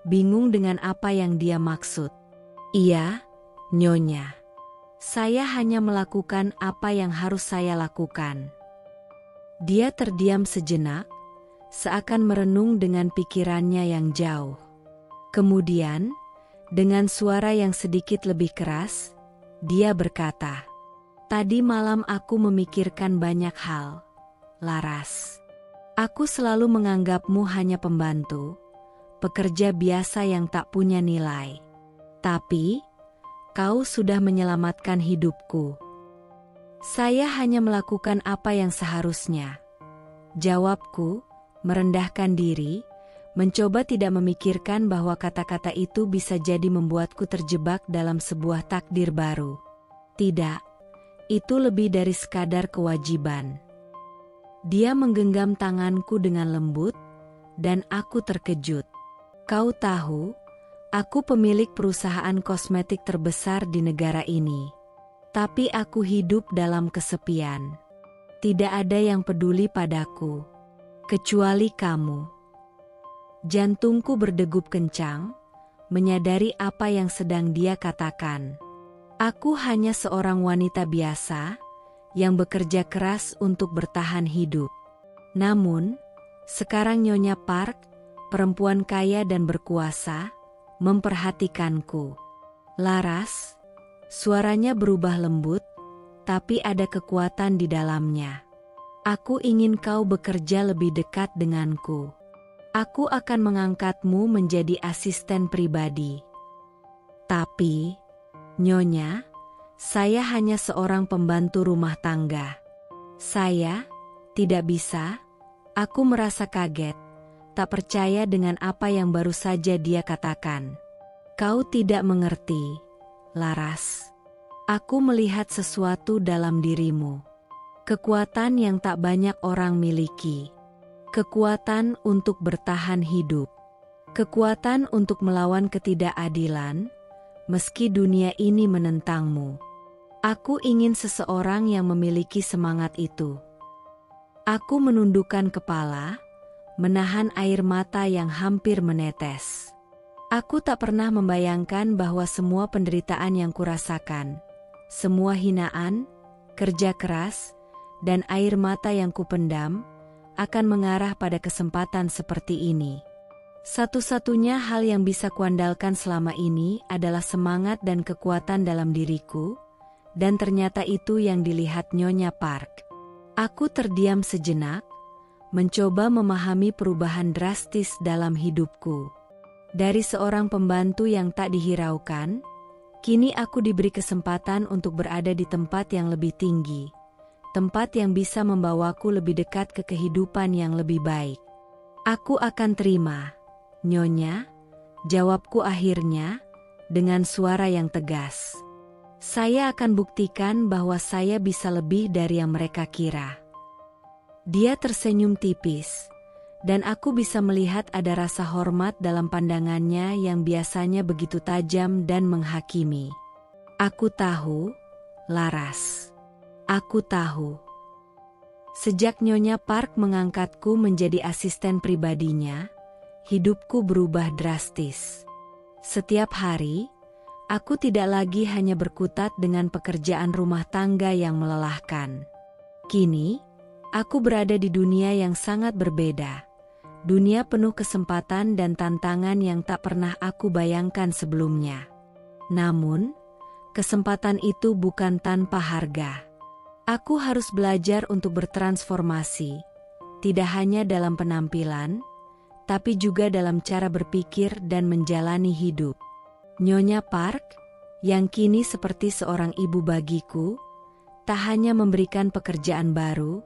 bingung dengan apa yang dia maksud. "Iya, Nyonya. Saya hanya melakukan apa yang harus saya lakukan." Dia terdiam sejenak, seakan merenung dengan pikirannya yang jauh. Kemudian, dengan suara yang sedikit lebih keras, dia berkata, "Tadi malam aku memikirkan banyak hal, Laras. Aku selalu menganggapmu hanya pembantu, pekerja biasa yang tak punya nilai. Tapi, kau sudah menyelamatkan hidupku." "Saya hanya melakukan apa yang seharusnya," jawabku, merendahkan diri, mencoba tidak memikirkan bahwa kata-kata itu bisa jadi membuatku terjebak dalam sebuah takdir baru. "Tidak. Itu lebih dari sekadar kewajiban." Dia menggenggam tanganku dengan lembut, dan aku terkejut. "Kau tahu, aku pemilik perusahaan kosmetik terbesar di negara ini. Tapi aku hidup dalam kesepian. Tidak ada yang peduli padaku, kecuali kamu." Jantungku berdegup kencang, menyadari apa yang sedang dia katakan. Aku hanya seorang wanita biasa, yang bekerja keras untuk bertahan hidup. Namun, sekarang Nyonya Park, perempuan kaya dan berkuasa, memperhatikanku. "Laras," suaranya berubah lembut, tapi ada kekuatan di dalamnya. "Aku ingin kau bekerja lebih dekat denganku. Aku akan mengangkatmu menjadi asisten pribadi. Tapi, Nyonya, saya hanya seorang pembantu rumah tangga." "Saya? Tidak bisa?" Aku merasa kaget, tak percaya dengan apa yang baru saja dia katakan. "Kau tidak mengerti, Laras. Aku melihat sesuatu dalam dirimu. Kekuatan yang tak banyak orang miliki. Kekuatan untuk bertahan hidup. Kekuatan untuk melawan ketidakadilan, meski dunia ini menentangmu. Aku ingin seseorang yang memiliki semangat itu." Aku menundukkan kepala, menahan air mata yang hampir menetes. Aku tak pernah membayangkan bahwa semua penderitaan yang kurasakan, semua hinaan, kerja keras, dan air mata yang kupendam, akan mengarah pada kesempatan seperti ini. Satu-satunya hal yang bisa kuandalkan selama ini adalah semangat dan kekuatan dalam diriku, dan ternyata itu yang dilihat Nyonya Park. Aku terdiam sejenak, mencoba memahami perubahan drastis dalam hidupku. Dari seorang pembantu yang tak dihiraukan, kini aku diberi kesempatan untuk berada di tempat yang lebih tinggi, tempat yang bisa membawaku lebih dekat ke kehidupan yang lebih baik. Aku akan terima, Nyonya, jawabku akhirnya, dengan suara yang tegas. Saya akan buktikan bahwa saya bisa lebih dari yang mereka kira. Dia tersenyum tipis, dan aku bisa melihat ada rasa hormat dalam pandangannya yang biasanya begitu tajam dan menghakimi. Aku tahu, Laras. Aku tahu. Sejak Nyonya Park mengangkatku menjadi asisten pribadinya, hidupku berubah drastis. Setiap hari, aku tidak lagi hanya berkutat dengan pekerjaan rumah tangga yang melelahkan. Kini, aku berada di dunia yang sangat berbeda. Dunia penuh kesempatan dan tantangan yang tak pernah aku bayangkan sebelumnya. Namun, kesempatan itu bukan tanpa harga. Aku harus belajar untuk bertransformasi, tidak hanya dalam penampilan, tapi juga dalam cara berpikir dan menjalani hidup. Nyonya Park, yang kini seperti seorang ibu bagiku, tak hanya memberikan pekerjaan baru,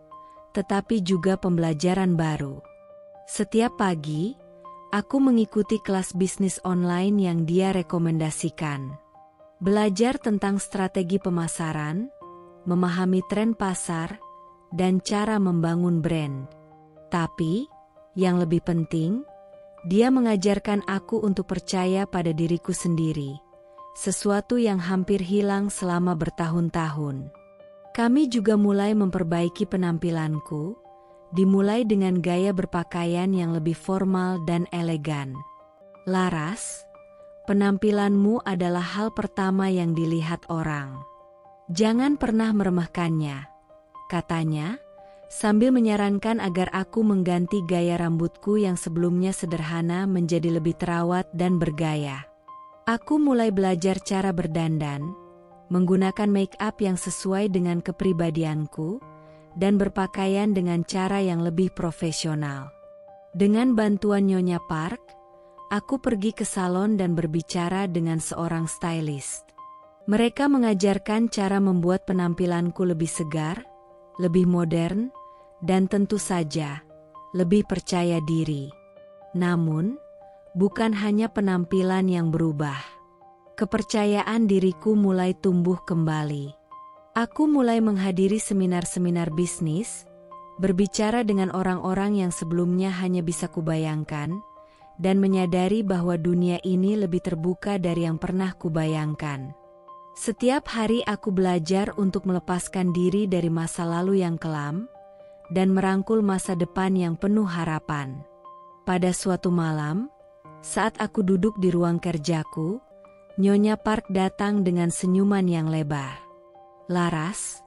tetapi juga pembelajaran baru. Setiap pagi, aku mengikuti kelas bisnis online yang dia rekomendasikan. Belajar tentang strategi pemasaran, memahami tren pasar, dan cara membangun brand. Tapi, yang lebih penting, dia mengajarkan aku untuk percaya pada diriku sendiri, sesuatu yang hampir hilang selama bertahun-tahun. Kami juga mulai memperbaiki penampilanku, dimulai dengan gaya berpakaian yang lebih formal dan elegan. Laras, penampilanmu adalah hal pertama yang dilihat orang. Jangan pernah meremehkannya, katanya, sambil menyarankan agar aku mengganti gaya rambutku yang sebelumnya sederhana menjadi lebih terawat dan bergaya. Aku mulai belajar cara berdandan, menggunakan make-up yang sesuai dengan kepribadianku, dan berpakaian dengan cara yang lebih profesional. Dengan bantuan Nyonya Park, aku pergi ke salon dan berbicara dengan seorang stylist. Mereka mengajarkan cara membuat penampilanku lebih segar, lebih modern, dan tentu saja, lebih percaya diri. Namun, bukan hanya penampilan yang berubah. Kepercayaan diriku mulai tumbuh kembali. Aku mulai menghadiri seminar-seminar bisnis, berbicara dengan orang-orang yang sebelumnya hanya bisa kubayangkan, dan menyadari bahwa dunia ini lebih terbuka dari yang pernah kubayangkan. Setiap hari aku belajar untuk melepaskan diri dari masa lalu yang kelam, dan merangkul masa depan yang penuh harapan. Pada suatu malam, saat aku duduk di ruang kerjaku, Nyonya Park datang dengan senyuman yang lebar. Laras,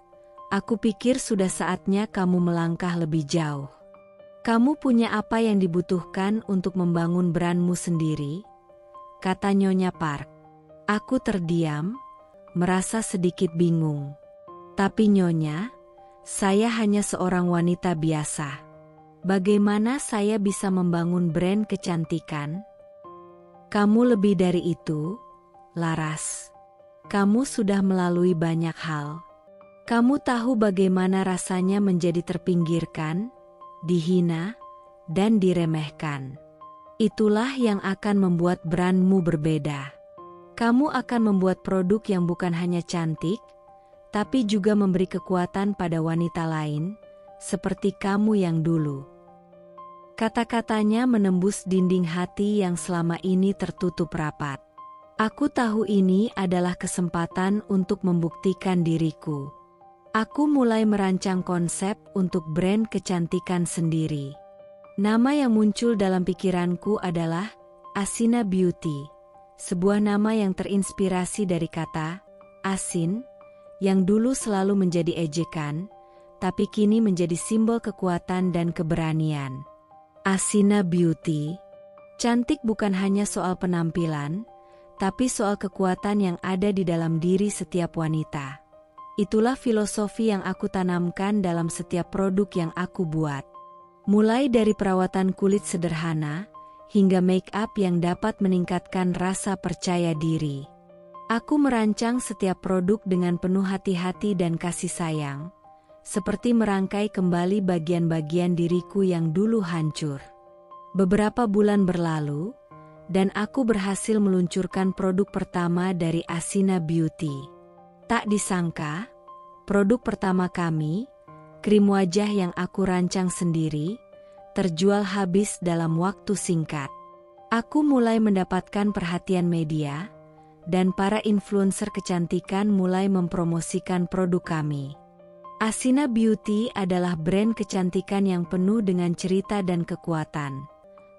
aku pikir sudah saatnya kamu melangkah lebih jauh. Kamu punya apa yang dibutuhkan untuk membangun brandmu sendiri? Kata Nyonya Park. Aku terdiam, merasa sedikit bingung. Tapi Nyonya, saya hanya seorang wanita biasa. Bagaimana saya bisa membangun brand kecantikan? Kamu lebih dari itu, Laras. Kamu sudah melalui banyak hal. Kamu tahu bagaimana rasanya menjadi terpinggirkan, dihina, dan diremehkan. Itulah yang akan membuat brandmu berbeda. Kamu akan membuat produk yang bukan hanya cantik, tapi juga memberi kekuatan pada wanita lain, seperti kamu yang dulu. Kata-katanya menembus dinding hati yang selama ini tertutup rapat. Aku tahu ini adalah kesempatan untuk membuktikan diriku. Aku mulai merancang konsep untuk brand kecantikan sendiri. Nama yang muncul dalam pikiranku adalah Asina Beauty. Sebuah nama yang terinspirasi dari kata asin, yang dulu selalu menjadi ejekan, tapi kini menjadi simbol kekuatan dan keberanian. Asina Beauty. Cantik bukan hanya soal penampilan, tapi soal kekuatan yang ada di dalam diri setiap wanita. Itulah filosofi yang aku tanamkan dalam setiap produk yang aku buat. Mulai dari perawatan kulit sederhana, hingga make up yang dapat meningkatkan rasa percaya diri. Aku merancang setiap produk dengan penuh hati-hati dan kasih sayang, seperti merangkai kembali bagian-bagian diriku yang dulu hancur. Beberapa bulan berlalu, dan aku berhasil meluncurkan produk pertama dari Asina Beauty. Tak disangka, produk pertama kami, krim wajah yang aku rancang sendiri, terjual habis dalam waktu singkat. Aku mulai mendapatkan perhatian media, dan para influencer kecantikan mulai mempromosikan produk kami. Asina Beauty adalah brand kecantikan yang penuh dengan cerita dan kekuatan.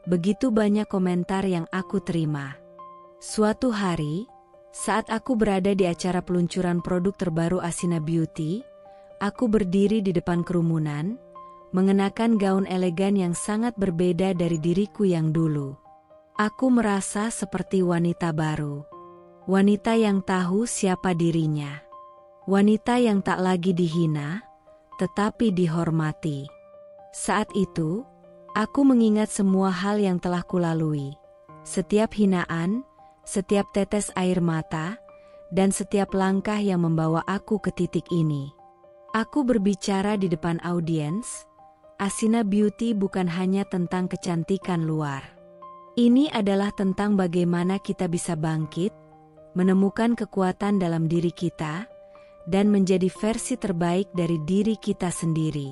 Begitu banyak komentar yang aku terima. Suatu hari, saat aku berada di acara peluncuran produk terbaru Asina Beauty, aku berdiri di depan kerumunan, mengenakan gaun elegan yang sangat berbeda dari diriku yang dulu. Aku merasa seperti wanita baru. Wanita yang tahu siapa dirinya. Wanita yang tak lagi dihina, tetapi dihormati. Saat itu, aku mengingat semua hal yang telah kulalui. Setiap hinaan, setiap tetes air mata, dan setiap langkah yang membawa aku ke titik ini. Aku berbicara di depan audiens. Asina Beauty bukan hanya tentang kecantikan luar. Ini adalah tentang bagaimana kita bisa bangkit, menemukan kekuatan dalam diri kita, dan menjadi versi terbaik dari diri kita sendiri.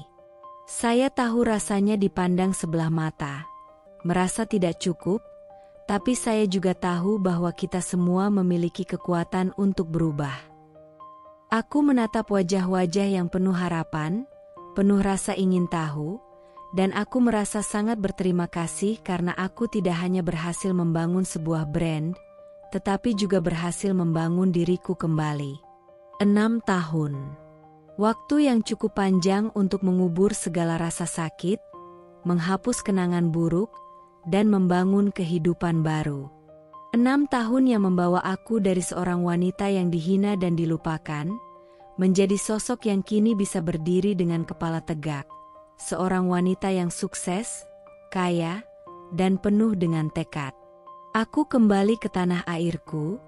Saya tahu rasanya dipandang sebelah mata, merasa tidak cukup, tapi saya juga tahu bahwa kita semua memiliki kekuatan untuk berubah. Aku menatap wajah-wajah yang penuh harapan, penuh rasa ingin tahu, dan aku merasa sangat berterima kasih karena aku tidak hanya berhasil membangun sebuah brand, tetapi juga berhasil membangun diriku kembali. 6 tahun. Waktu yang cukup panjang untuk mengubur segala rasa sakit, menghapus kenangan buruk, dan membangun kehidupan baru. 6 tahun yang membawa aku dari seorang wanita yang dihina dan dilupakan, menjadi sosok yang kini bisa berdiri dengan kepala tegak. Seorang wanita yang sukses, kaya, dan penuh dengan tekad. Aku kembali ke tanah airku,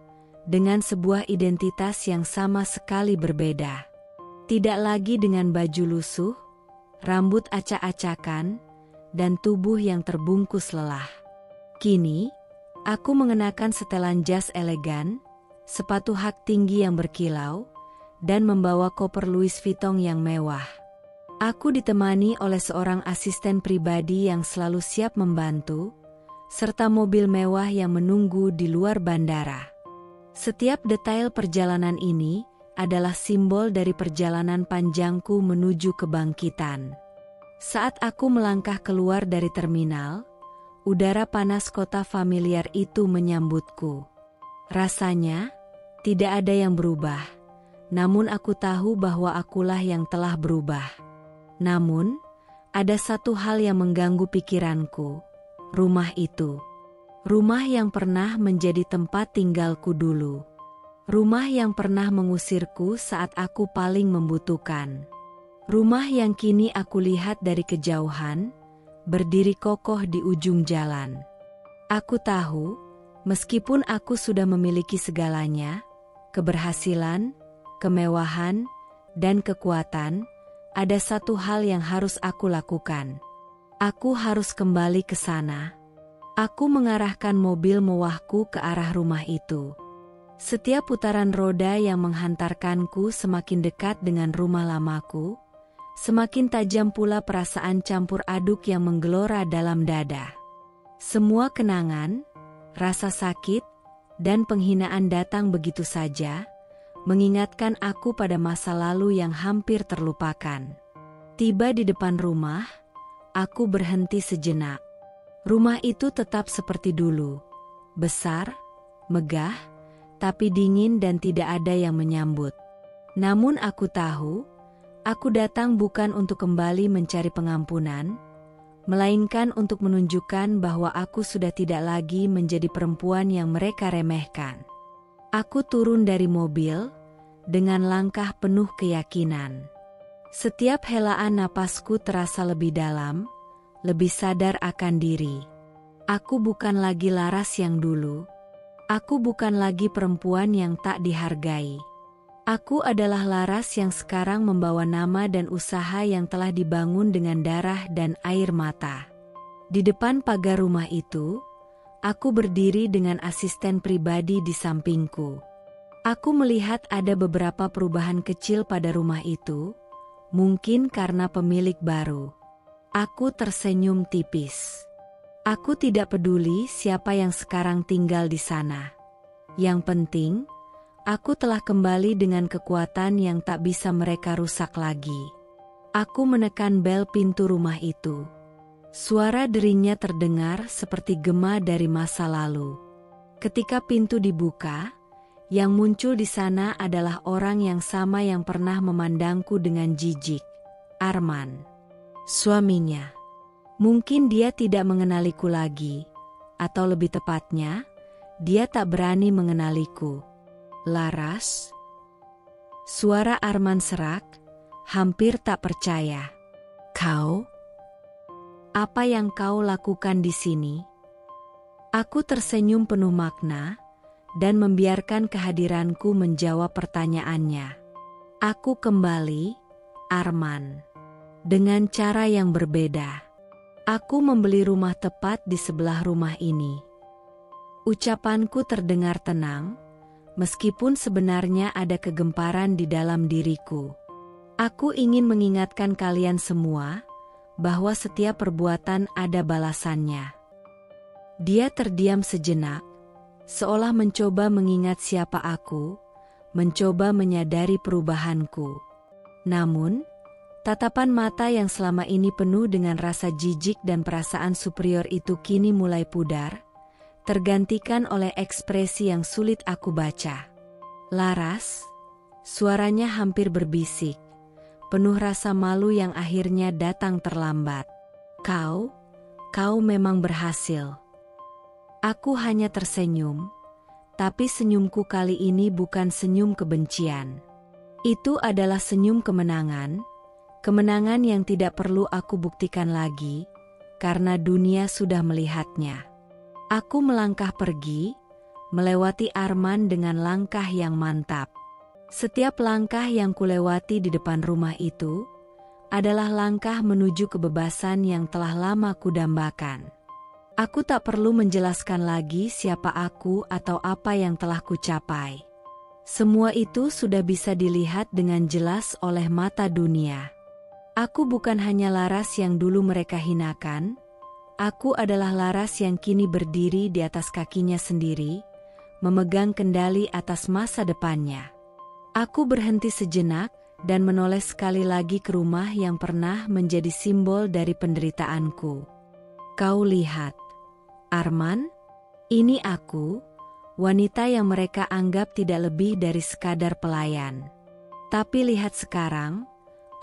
dengan sebuah identitas yang sama sekali berbeda. Tidak lagi dengan baju lusuh, rambut acak-acakan, dan tubuh yang terbungkus lelah. Kini, aku mengenakan setelan jas elegan, sepatu hak tinggi yang berkilau, dan membawa koper Louis Vuitton yang mewah. Aku ditemani oleh seorang asisten pribadi yang selalu siap membantu, serta mobil mewah yang menunggu di luar bandara. Setiap detail perjalanan ini adalah simbol dari perjalanan panjangku menuju kebangkitan. Saat aku melangkah keluar dari terminal, udara panas kota familiar itu menyambutku. Rasanya, tidak ada yang berubah, namun aku tahu bahwa akulah yang telah berubah. Namun, ada satu hal yang mengganggu pikiranku. Rumah itu. Rumah yang pernah menjadi tempat tinggalku dulu. Rumah yang pernah mengusirku saat aku paling membutuhkan. Rumah yang kini aku lihat dari kejauhan, berdiri kokoh di ujung jalan. Aku tahu, meskipun aku sudah memiliki segalanya, keberhasilan, kemewahan, dan kekuatan, ada satu hal yang harus aku lakukan. Aku harus kembali ke sana. Aku mengarahkan mobil mewahku ke arah rumah itu. Setiap putaran roda yang menghantarkanku semakin dekat dengan rumah lamaku, semakin tajam pula perasaan campur aduk yang menggelora dalam dada. Semua kenangan, rasa sakit, dan penghinaan datang begitu saja, mengingatkan aku pada masa lalu yang hampir terlupakan. Tiba di depan rumah, aku berhenti sejenak. Rumah itu tetap seperti dulu. Besar, megah, tapi dingin dan tidak ada yang menyambut. Namun aku tahu, aku datang bukan untuk kembali mencari pengampunan, melainkan untuk menunjukkan bahwa aku sudah tidak lagi menjadi perempuan yang mereka remehkan. Aku turun dari mobil, dengan langkah penuh keyakinan. Setiap helaan napasku terasa lebih dalam, lebih sadar akan diri. Aku bukan lagi Laras yang dulu. Aku bukan lagi perempuan yang tak dihargai. Aku adalah Laras yang sekarang membawa nama dan usaha yang telah dibangun dengan darah dan air mata. Di depan pagar rumah itu, aku berdiri dengan asisten pribadi di sampingku. Aku melihat ada beberapa perubahan kecil pada rumah itu, mungkin karena pemilik baru. Aku tersenyum tipis. Aku tidak peduli siapa yang sekarang tinggal di sana. Yang penting, aku telah kembali dengan kekuatan yang tak bisa mereka rusak lagi. Aku menekan bel pintu rumah itu. Suara deringnya terdengar seperti gema dari masa lalu. Ketika pintu dibuka, yang muncul di sana adalah orang yang sama yang pernah memandangku dengan jijik, Arman. Suaminya. Mungkin dia tidak mengenaliku lagi, atau lebih tepatnya, dia tak berani mengenaliku. Laras? Suara Arman serak, hampir tak percaya. Kau? Apa yang kau lakukan di sini? Aku tersenyum penuh makna, dan membiarkan kehadiranku menjawab pertanyaannya. Aku kembali, Arman. Dengan cara yang berbeda. Aku membeli rumah tepat di sebelah rumah ini. Ucapanku terdengar tenang, meskipun sebenarnya ada kegemparan di dalam diriku. Aku ingin mengingatkan kalian semua, bahwa setiap perbuatan ada balasannya. Dia terdiam sejenak, seolah mencoba mengingat siapa aku, mencoba menyadari perubahanku. Namun, tatapan mata yang selama ini penuh dengan rasa jijik dan perasaan superior itu kini mulai pudar, tergantikan oleh ekspresi yang sulit aku baca. Laras, suaranya hampir berbisik, penuh rasa malu yang akhirnya datang terlambat. Kau memang berhasil. Aku hanya tersenyum, tapi senyumku kali ini bukan senyum kebencian. Itu adalah senyum kemenangan. Kemenangan yang tidak perlu aku buktikan lagi, karena dunia sudah melihatnya. Aku melangkah pergi, melewati Arman dengan langkah yang mantap. Setiap langkah yang kulewati di depan rumah itu, adalah langkah menuju kebebasan yang telah lama kudambakan. Aku tak perlu menjelaskan lagi siapa aku atau apa yang telah kucapai. Semua itu sudah bisa dilihat dengan jelas oleh mata dunia. Aku bukan hanya Laras yang dulu mereka hinakan, aku adalah Laras yang kini berdiri di atas kakinya sendiri, memegang kendali atas masa depannya. Aku berhenti sejenak dan menoleh sekali lagi ke rumah yang pernah menjadi simbol dari penderitaanku. Kau lihat, Arman? Ini aku, wanita yang mereka anggap tidak lebih dari sekadar pelayan. Tapi lihat sekarang,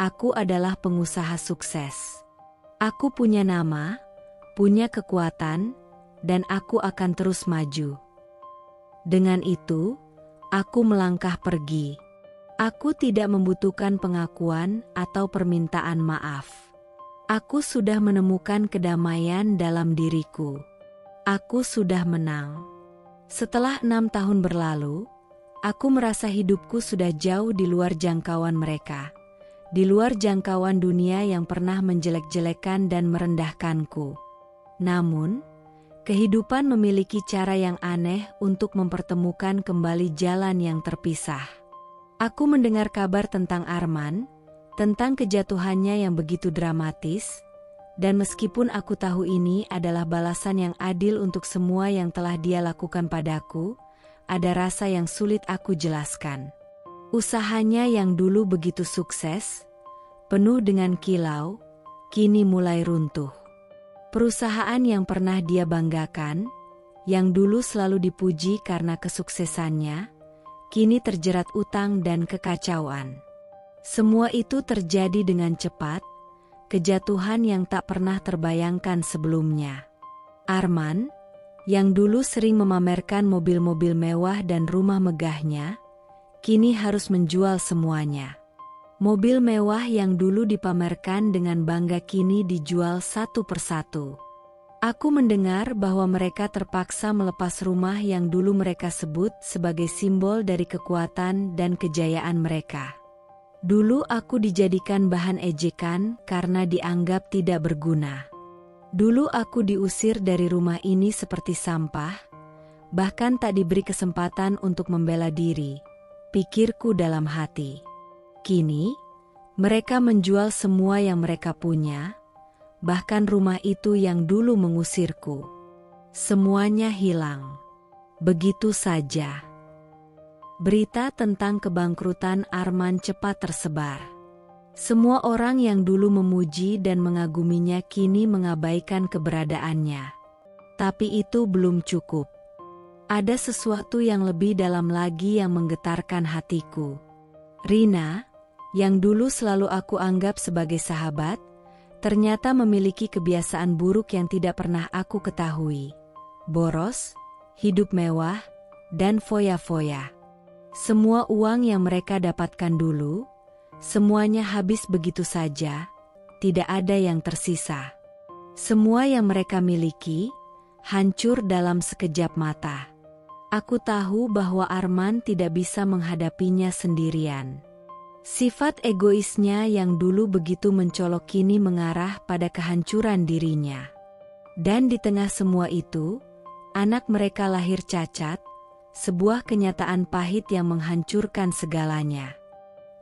aku adalah pengusaha sukses. Aku punya nama, punya kekuatan, dan aku akan terus maju. Dengan itu, aku melangkah pergi. Aku tidak membutuhkan pengakuan atau permintaan maaf. Aku sudah menemukan kedamaian dalam diriku. Aku sudah menang. Setelah 6 tahun berlalu, aku merasa hidupku sudah jauh di luar jangkauan mereka. Di luar jangkauan dunia yang pernah menjelek-jelekan dan merendahkanku. Namun, kehidupan memiliki cara yang aneh untuk mempertemukan kembali jalan yang terpisah. Aku mendengar kabar tentang Arman, tentang kejatuhannya yang begitu dramatis, dan meskipun aku tahu ini adalah balasan yang adil untuk semua yang telah dia lakukan padaku, ada rasa yang sulit aku jelaskan. Usahanya yang dulu begitu sukses, penuh dengan kilau, kini mulai runtuh. Perusahaan yang pernah dia banggakan, yang dulu selalu dipuji karena kesuksesannya, kini terjerat utang dan kekacauan. Semua itu terjadi dengan cepat, kejatuhan yang tak pernah terbayangkan sebelumnya. Arman, yang dulu sering memamerkan mobil-mobil mewah dan rumah megahnya, kini harus menjual semuanya. Mobil mewah yang dulu dipamerkan dengan bangga kini dijual satu persatu. Aku mendengar bahwa mereka terpaksa melepas rumah yang dulu mereka sebut sebagai simbol dari kekuatan dan kejayaan mereka. Dulu aku dijadikan bahan ejekan karena dianggap tidak berguna. Dulu aku diusir dari rumah ini seperti sampah, bahkan tak diberi kesempatan untuk membela diri, pikirku dalam hati. Kini, mereka menjual semua yang mereka punya, bahkan rumah itu yang dulu mengusirku. Semuanya hilang. Begitu saja. Berita tentang kebangkrutan Arman cepat tersebar. Semua orang yang dulu memuji dan mengaguminya kini mengabaikan keberadaannya. Tapi itu belum cukup. Ada sesuatu yang lebih dalam lagi yang menggetarkan hatiku. Rina, yang dulu selalu aku anggap sebagai sahabat, ternyata memiliki kebiasaan buruk yang tidak pernah aku ketahui. Boros, hidup mewah, dan foya-foya. Semua uang yang mereka dapatkan dulu, semuanya habis begitu saja, tidak ada yang tersisa. Semua yang mereka miliki, hancur dalam sekejap mata. Aku tahu bahwa Arman tidak bisa menghadapinya sendirian. Sifat egoisnya yang dulu begitu mencolok kini mengarah pada kehancuran dirinya. Dan di tengah semua itu, anak mereka lahir cacat, sebuah kenyataan pahit yang menghancurkan segalanya.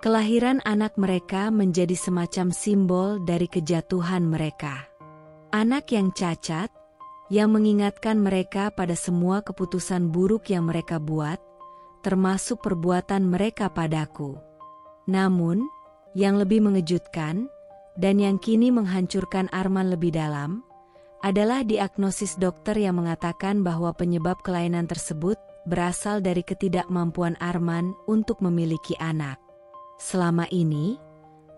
Kelahiran anak mereka menjadi semacam simbol dari kejatuhan mereka. Anak yang cacat, yang mengingatkan mereka pada semua keputusan buruk yang mereka buat, termasuk perbuatan mereka padaku. Namun, yang lebih mengejutkan, dan yang kini menghancurkan Arman lebih dalam, adalah diagnosis dokter yang mengatakan bahwa penyebab kelainan tersebut berasal dari ketidakmampuan Arman untuk memiliki anak. Selama ini,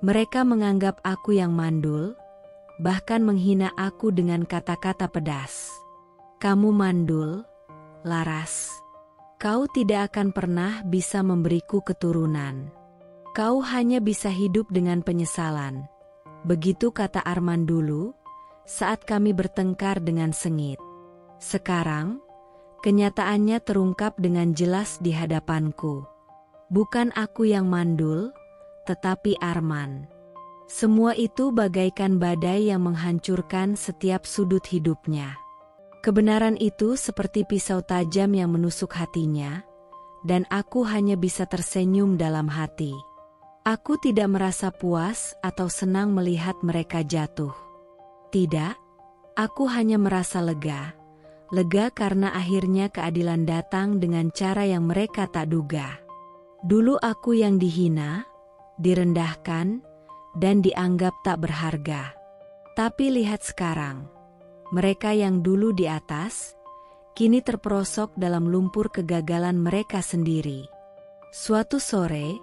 mereka menganggap aku yang mandul, bahkan menghina aku dengan kata-kata pedas. Kamu mandul, Laras. Kau tidak akan pernah bisa memberiku keturunan. Kau hanya bisa hidup dengan penyesalan. Begitu kata Arman dulu, saat kami bertengkar dengan sengit. Sekarang, kenyataannya terungkap dengan jelas di hadapanku. Bukan aku yang mandul, tetapi Arman. Semua itu bagaikan badai yang menghancurkan setiap sudut hidupnya. Kebenaran itu seperti pisau tajam yang menusuk hatinya, dan aku hanya bisa tersenyum dalam hati. Aku tidak merasa puas atau senang melihat mereka jatuh. Tidak, aku hanya merasa lega. Lega karena akhirnya keadilan datang dengan cara yang mereka tak duga. Dulu aku yang dihina, direndahkan, dan dianggap tak berharga. Tapi lihat sekarang, mereka yang dulu di atas, kini terperosok dalam lumpur kegagalan mereka sendiri. Suatu sore,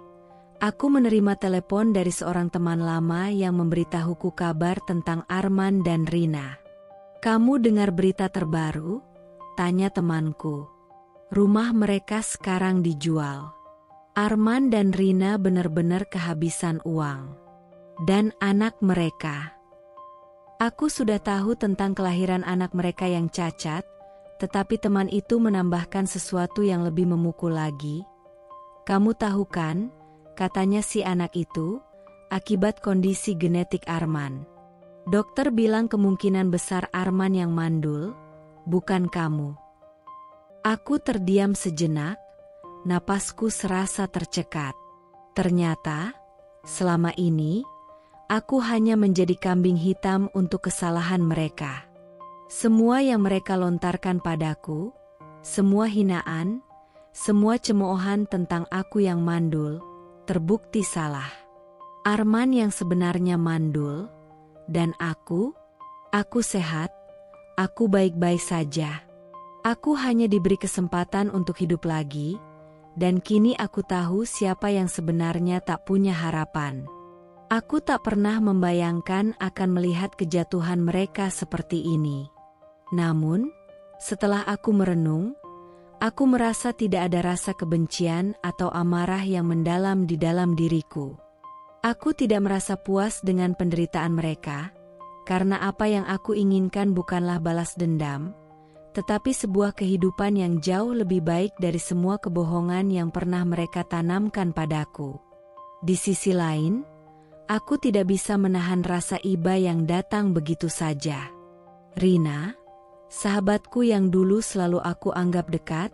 aku menerima telepon dari seorang teman lama yang memberitahuku kabar tentang Arman dan Rina. Kamu dengar berita terbaru? Tanya temanku. Rumah mereka sekarang dijual. Arman dan Rina benar-benar kehabisan uang. Dan anak mereka. Aku sudah tahu tentang kelahiran anak mereka yang cacat, tetapi teman itu menambahkan sesuatu yang lebih memukul lagi. Kamu tahu kan? Katanya si anak itu, akibat kondisi genetik Arman. Dokter bilang kemungkinan besar Arman yang mandul, bukan kamu. Aku terdiam sejenak, napasku serasa tercekat. Ternyata, selama ini, aku hanya menjadi kambing hitam untuk kesalahan mereka. Semua yang mereka lontarkan padaku, semua hinaan, semua cemoohan tentang aku yang mandul, terbukti salah. Arman yang sebenarnya mandul, dan aku sehat, aku baik-baik saja. Aku hanya diberi kesempatan untuk hidup lagi, dan kini aku tahu siapa yang sebenarnya tak punya harapan. Aku tak pernah membayangkan akan melihat kejatuhan mereka seperti ini. Namun, setelah aku merenung, aku merasa tidak ada rasa kebencian atau amarah yang mendalam di dalam diriku. Aku tidak merasa puas dengan penderitaan mereka, karena apa yang aku inginkan bukanlah balas dendam, tetapi sebuah kehidupan yang jauh lebih baik dari semua kebohongan yang pernah mereka tanamkan padaku. Di sisi lain, aku tidak bisa menahan rasa iba yang datang begitu saja. Rina, sahabatku yang dulu selalu aku anggap dekat,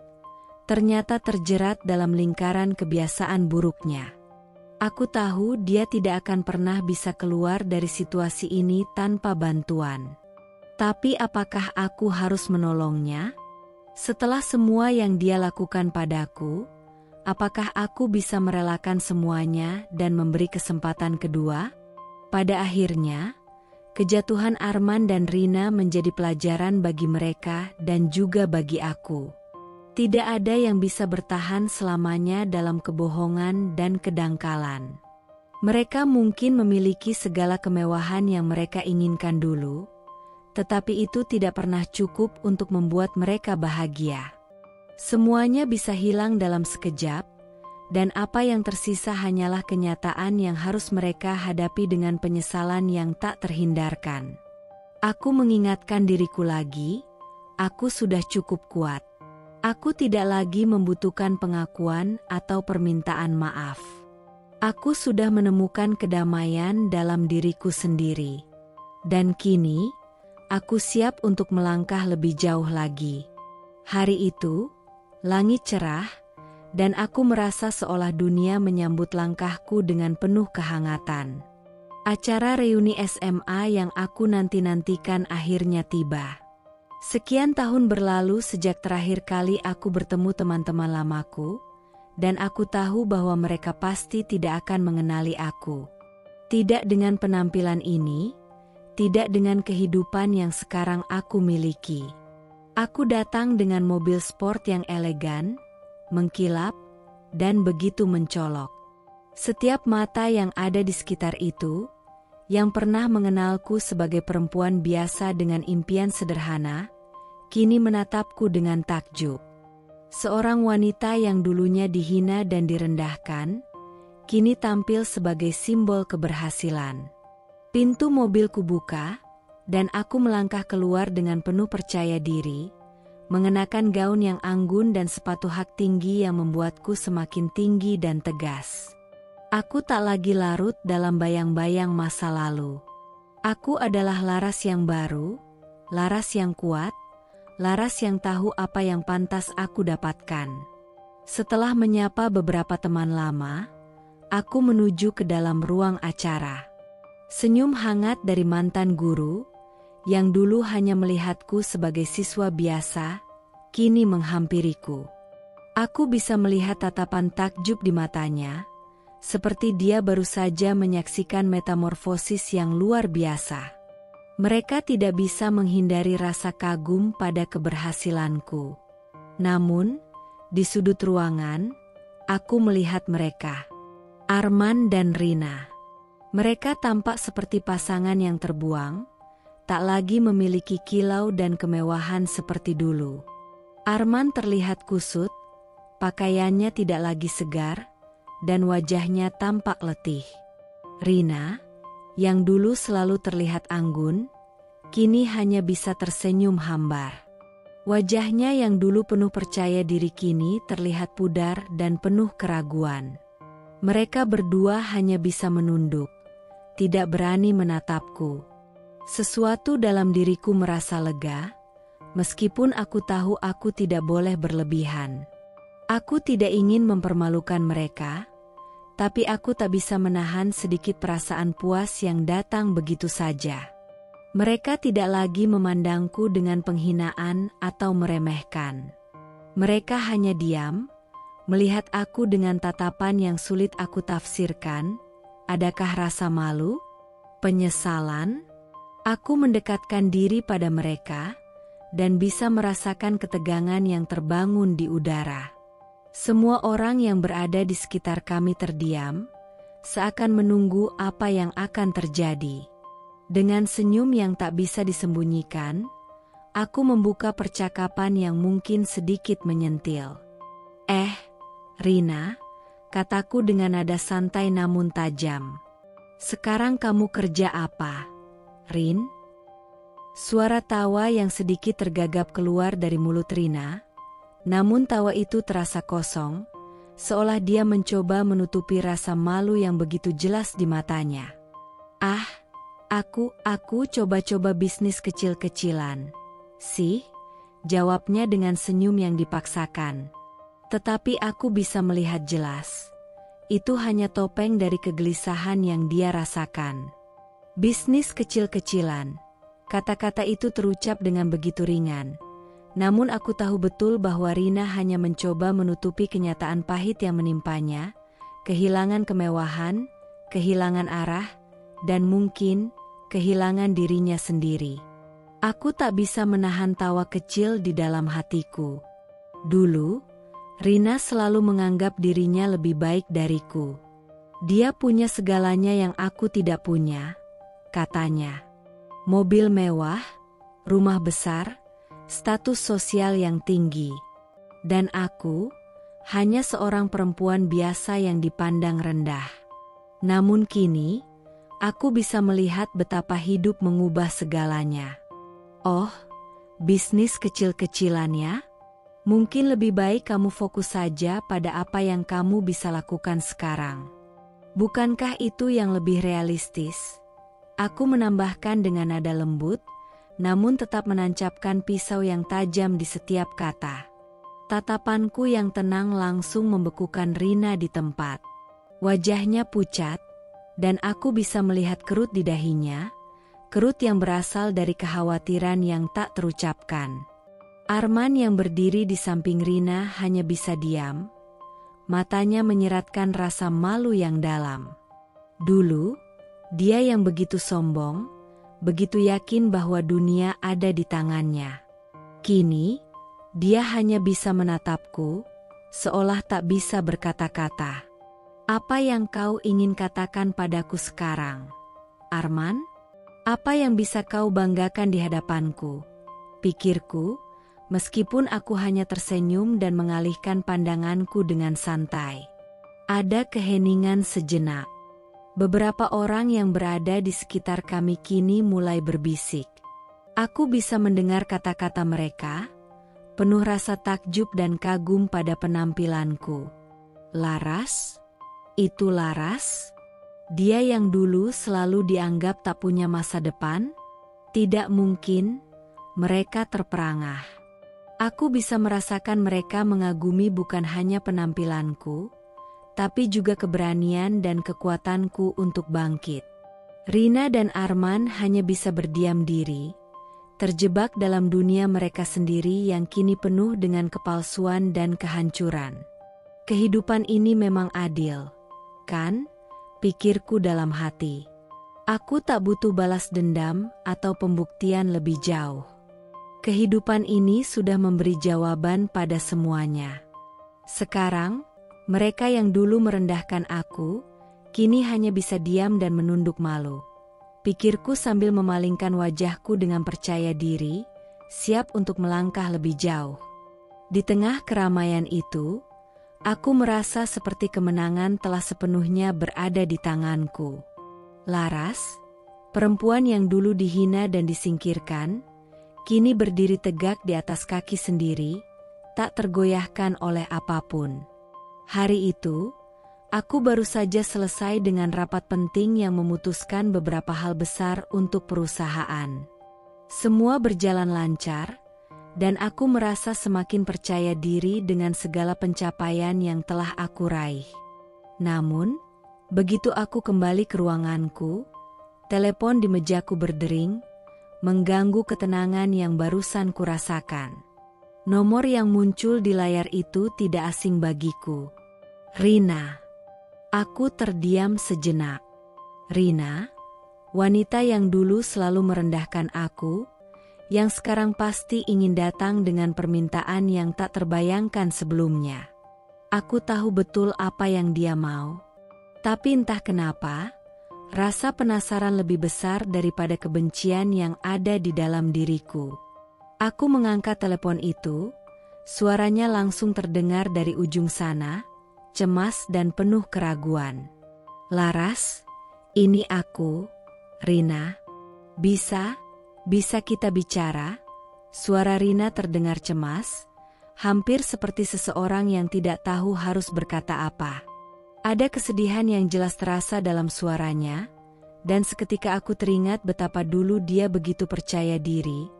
ternyata terjerat dalam lingkaran kebiasaan buruknya. Aku tahu dia tidak akan pernah bisa keluar dari situasi ini tanpa bantuan. Tapi apakah aku harus menolongnya? Setelah semua yang dia lakukan padaku, apakah aku bisa merelakan semuanya dan memberi kesempatan kedua? Pada akhirnya, kejatuhan Arman dan Rina menjadi pelajaran bagi mereka dan juga bagi aku. Tidak ada yang bisa bertahan selamanya dalam kebohongan dan kedangkalan. Mereka mungkin memiliki segala kemewahan yang mereka inginkan dulu, tetapi itu tidak pernah cukup untuk membuat mereka bahagia. Semuanya bisa hilang dalam sekejap, dan apa yang tersisa hanyalah kenyataan yang harus mereka hadapi dengan penyesalan yang tak terhindarkan. Aku mengingatkan diriku lagi, aku sudah cukup kuat. Aku tidak lagi membutuhkan pengakuan atau permintaan maaf. Aku sudah menemukan kedamaian dalam diriku sendiri. Dan kini, aku siap untuk melangkah lebih jauh lagi. Hari itu, langit cerah, dan aku merasa seolah dunia menyambut langkahku dengan penuh kehangatan. Acara reuni SMA yang aku nanti-nantikan akhirnya tiba. Sekian tahun berlalu sejak terakhir kali aku bertemu teman-teman lamaku, dan aku tahu bahwa mereka pasti tidak akan mengenali aku. Tidak dengan penampilan ini, tidak dengan kehidupan yang sekarang aku miliki. Aku datang dengan mobil sport yang elegan, mengkilap, dan begitu mencolok. Setiap mata yang ada di sekitar itu, yang pernah mengenalku sebagai perempuan biasa dengan impian sederhana, kini menatapku dengan takjub. Seorang wanita yang dulunya dihina dan direndahkan, kini tampil sebagai simbol keberhasilan. Pintu mobilku buka, dan aku melangkah keluar dengan penuh percaya diri, mengenakan gaun yang anggun dan sepatu hak tinggi yang membuatku semakin tinggi dan tegas. Aku tak lagi larut dalam bayang-bayang masa lalu. Aku adalah Laras yang baru, Laras yang kuat, Laras yang tahu apa yang pantas aku dapatkan. Setelah menyapa beberapa teman lama, aku menuju ke dalam ruang acara. Senyum hangat dari mantan guru, yang dulu hanya melihatku sebagai siswa biasa, kini menghampiriku. Aku bisa melihat tatapan takjub di matanya, seperti dia baru saja menyaksikan metamorfosis yang luar biasa. Mereka tidak bisa menghindari rasa kagum pada keberhasilanku. Namun, di sudut ruangan, aku melihat mereka. Arman dan Rina. Mereka tampak seperti pasangan yang terbuang, tak lagi memiliki kilau dan kemewahan seperti dulu. Arman terlihat kusut, pakaiannya tidak lagi segar, dan wajahnya tampak letih. Rina, yang dulu selalu terlihat anggun, kini hanya bisa tersenyum hambar. Wajahnya yang dulu penuh percaya diri kini terlihat pudar dan penuh keraguan. Mereka berdua hanya bisa menunduk, tidak berani menatapku. Sesuatu dalam diriku merasa lega, meskipun aku tahu aku tidak boleh berlebihan. Aku tidak ingin mempermalukan mereka, tapi aku tak bisa menahan sedikit perasaan puas yang datang begitu saja. Mereka tidak lagi memandangku dengan penghinaan atau meremehkan. Mereka hanya diam, melihat aku dengan tatapan yang sulit aku tafsirkan. Adakah rasa malu? Penyesalan? Aku mendekatkan diri pada mereka, dan bisa merasakan ketegangan yang terbangun di udara. Semua orang yang berada di sekitar kami terdiam, seakan menunggu apa yang akan terjadi. Dengan senyum yang tak bisa disembunyikan, aku membuka percakapan yang mungkin sedikit menyentil. Rina, kataku dengan nada santai namun tajam. Sekarang kamu kerja apa, Rin? Suara tawa yang sedikit tergagap keluar dari mulut Rina, namun tawa itu terasa kosong, seolah dia mencoba menutupi rasa malu yang begitu jelas di matanya. Ah, aku coba-coba bisnis kecil-kecilan. Sih, jawabnya dengan senyum yang dipaksakan. Tetapi aku bisa melihat jelas. Itu hanya topeng dari kegelisahan yang dia rasakan. Bisnis kecil-kecilan. Kata-kata itu terucap dengan begitu ringan. Namun aku tahu betul bahwa Rina hanya mencoba menutupi kenyataan pahit yang menimpanya, kehilangan kemewahan, kehilangan arah, dan mungkin kehilangan dirinya sendiri. Aku tak bisa menahan tawa kecil di dalam hatiku. Dulu, Rina selalu menganggap dirinya lebih baik dariku. Dia punya segalanya yang aku tidak punya, katanya. Mobil mewah, rumah besar, status sosial yang tinggi. Dan aku, hanya seorang perempuan biasa yang dipandang rendah. Namun kini, aku bisa melihat betapa hidup mengubah segalanya. Oh, bisnis kecil-kecilannya? Mungkin lebih baik kamu fokus saja pada apa yang kamu bisa lakukan sekarang. Bukankah itu yang lebih realistis? Aku menambahkan dengan nada lembut, namun tetap menancapkan pisau yang tajam di setiap kata. Tatapanku yang tenang langsung membekukan Rina di tempat. Wajahnya pucat, dan aku bisa melihat kerut di dahinya, kerut yang berasal dari kekhawatiran yang tak terucapkan. Arman yang berdiri di samping Rina hanya bisa diam, matanya menyeratkan rasa malu yang dalam. Dulu, dia yang begitu sombong, begitu yakin bahwa dunia ada di tangannya. Kini, dia hanya bisa menatapku, seolah tak bisa berkata-kata. Apa yang kau ingin katakan padaku sekarang, Arman? Apa yang bisa kau banggakan di hadapanku? Pikirku, meskipun aku hanya tersenyum dan mengalihkan pandanganku dengan santai. Ada keheningan sejenak. Beberapa orang yang berada di sekitar kami kini mulai berbisik. Aku bisa mendengar kata-kata mereka, penuh rasa takjub dan kagum pada penampilanku. Laras? Itu Laras? Dia yang dulu selalu dianggap tak punya masa depan? Tidak mungkin, mereka terperangah. Aku bisa merasakan mereka mengagumi bukan hanya penampilanku, tapi juga keberanian dan kekuatanku untuk bangkit. Rina dan Arman hanya bisa berdiam diri, terjebak dalam dunia mereka sendiri yang kini penuh dengan kepalsuan dan kehancuran. Kehidupan ini memang adil, kan? Pikirku dalam hati. Aku tak butuh balas dendam atau pembuktian lebih jauh. Kehidupan ini sudah memberi jawaban pada semuanya. Sekarang, mereka yang dulu merendahkan aku, kini hanya bisa diam dan menunduk malu. Pikirku sambil memalingkan wajahku dengan percaya diri, siap untuk melangkah lebih jauh. Di tengah keramaian itu, aku merasa seperti kemenangan telah sepenuhnya berada di tanganku. Laras, perempuan yang dulu dihina dan disingkirkan, kini berdiri tegak di atas kaki sendiri, tak tergoyahkan oleh apapun. Hari itu, aku baru saja selesai dengan rapat penting yang memutuskan beberapa hal besar untuk perusahaan. Semua berjalan lancar, dan aku merasa semakin percaya diri dengan segala pencapaian yang telah aku raih. Namun, begitu aku kembali ke ruanganku, telepon di mejaku berdering, mengganggu ketenangan yang barusan kurasakan. Nomor yang muncul di layar itu tidak asing bagiku. Rina. Aku terdiam sejenak. Rina, wanita yang dulu selalu merendahkan aku, yang sekarang pasti ingin datang dengan permintaan yang tak terbayangkan sebelumnya. Aku tahu betul apa yang dia mau. Tapi entah kenapa, rasa penasaran lebih besar daripada kebencian yang ada di dalam diriku. Aku mengangkat telepon itu, suaranya langsung terdengar dari ujung sana, cemas dan penuh keraguan. Laras, Ini aku, Rina. Bisa kita bicara? Suara Rina terdengar cemas, hampir seperti seseorang yang tidak tahu harus berkata apa. Ada kesedihan yang jelas terasa dalam suaranya, dan seketika aku teringat betapa dulu dia begitu percaya diri,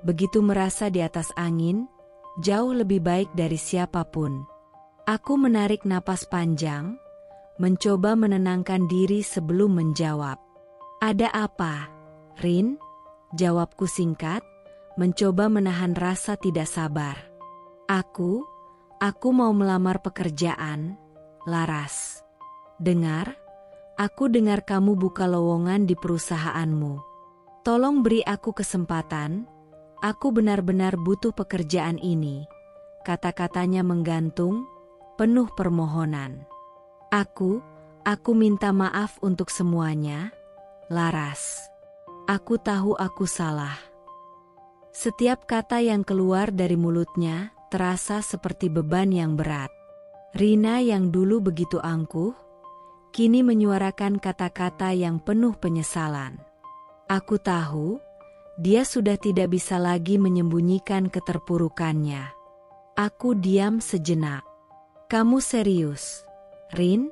begitu merasa di atas angin, jauh lebih baik dari siapapun. Aku menarik napas panjang, mencoba menenangkan diri sebelum menjawab. Ada apa, Rin? Jawabku singkat, mencoba menahan rasa tidak sabar. Aku mau melamar pekerjaan, Laras. Aku dengar kamu buka lowongan di perusahaanmu. Tolong beri aku kesempatan, aku benar-benar butuh pekerjaan ini. Kata-katanya menggantung, penuh permohonan. Aku minta maaf untuk semuanya, Laras. Aku tahu aku salah. Setiap kata yang keluar dari mulutnya terasa seperti beban yang berat. Rina yang dulu begitu angkuh, kini menyuarakan kata-kata yang penuh penyesalan. Aku tahu, dia sudah tidak bisa lagi menyembunyikan keterpurukannya. Aku diam sejenak. Kamu serius, Rin?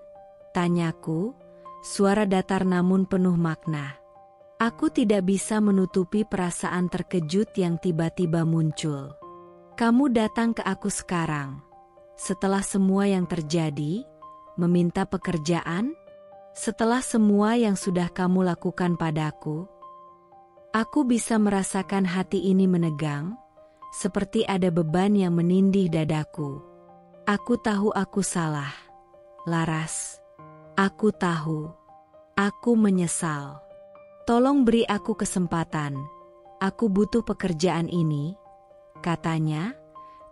Tanyaku, suara datar namun penuh makna. Aku tidak bisa menutupi perasaan terkejut yang tiba-tiba muncul. Kamu datang ke aku sekarang. Setelah semua yang terjadi, meminta pekerjaan? Setelah semua yang sudah kamu lakukan padaku? Aku bisa merasakan hati ini menegang, seperti ada beban yang menindih dadaku. Aku tahu aku salah, Laras. Aku tahu. Aku menyesal. Tolong beri aku kesempatan. Aku butuh pekerjaan ini, katanya.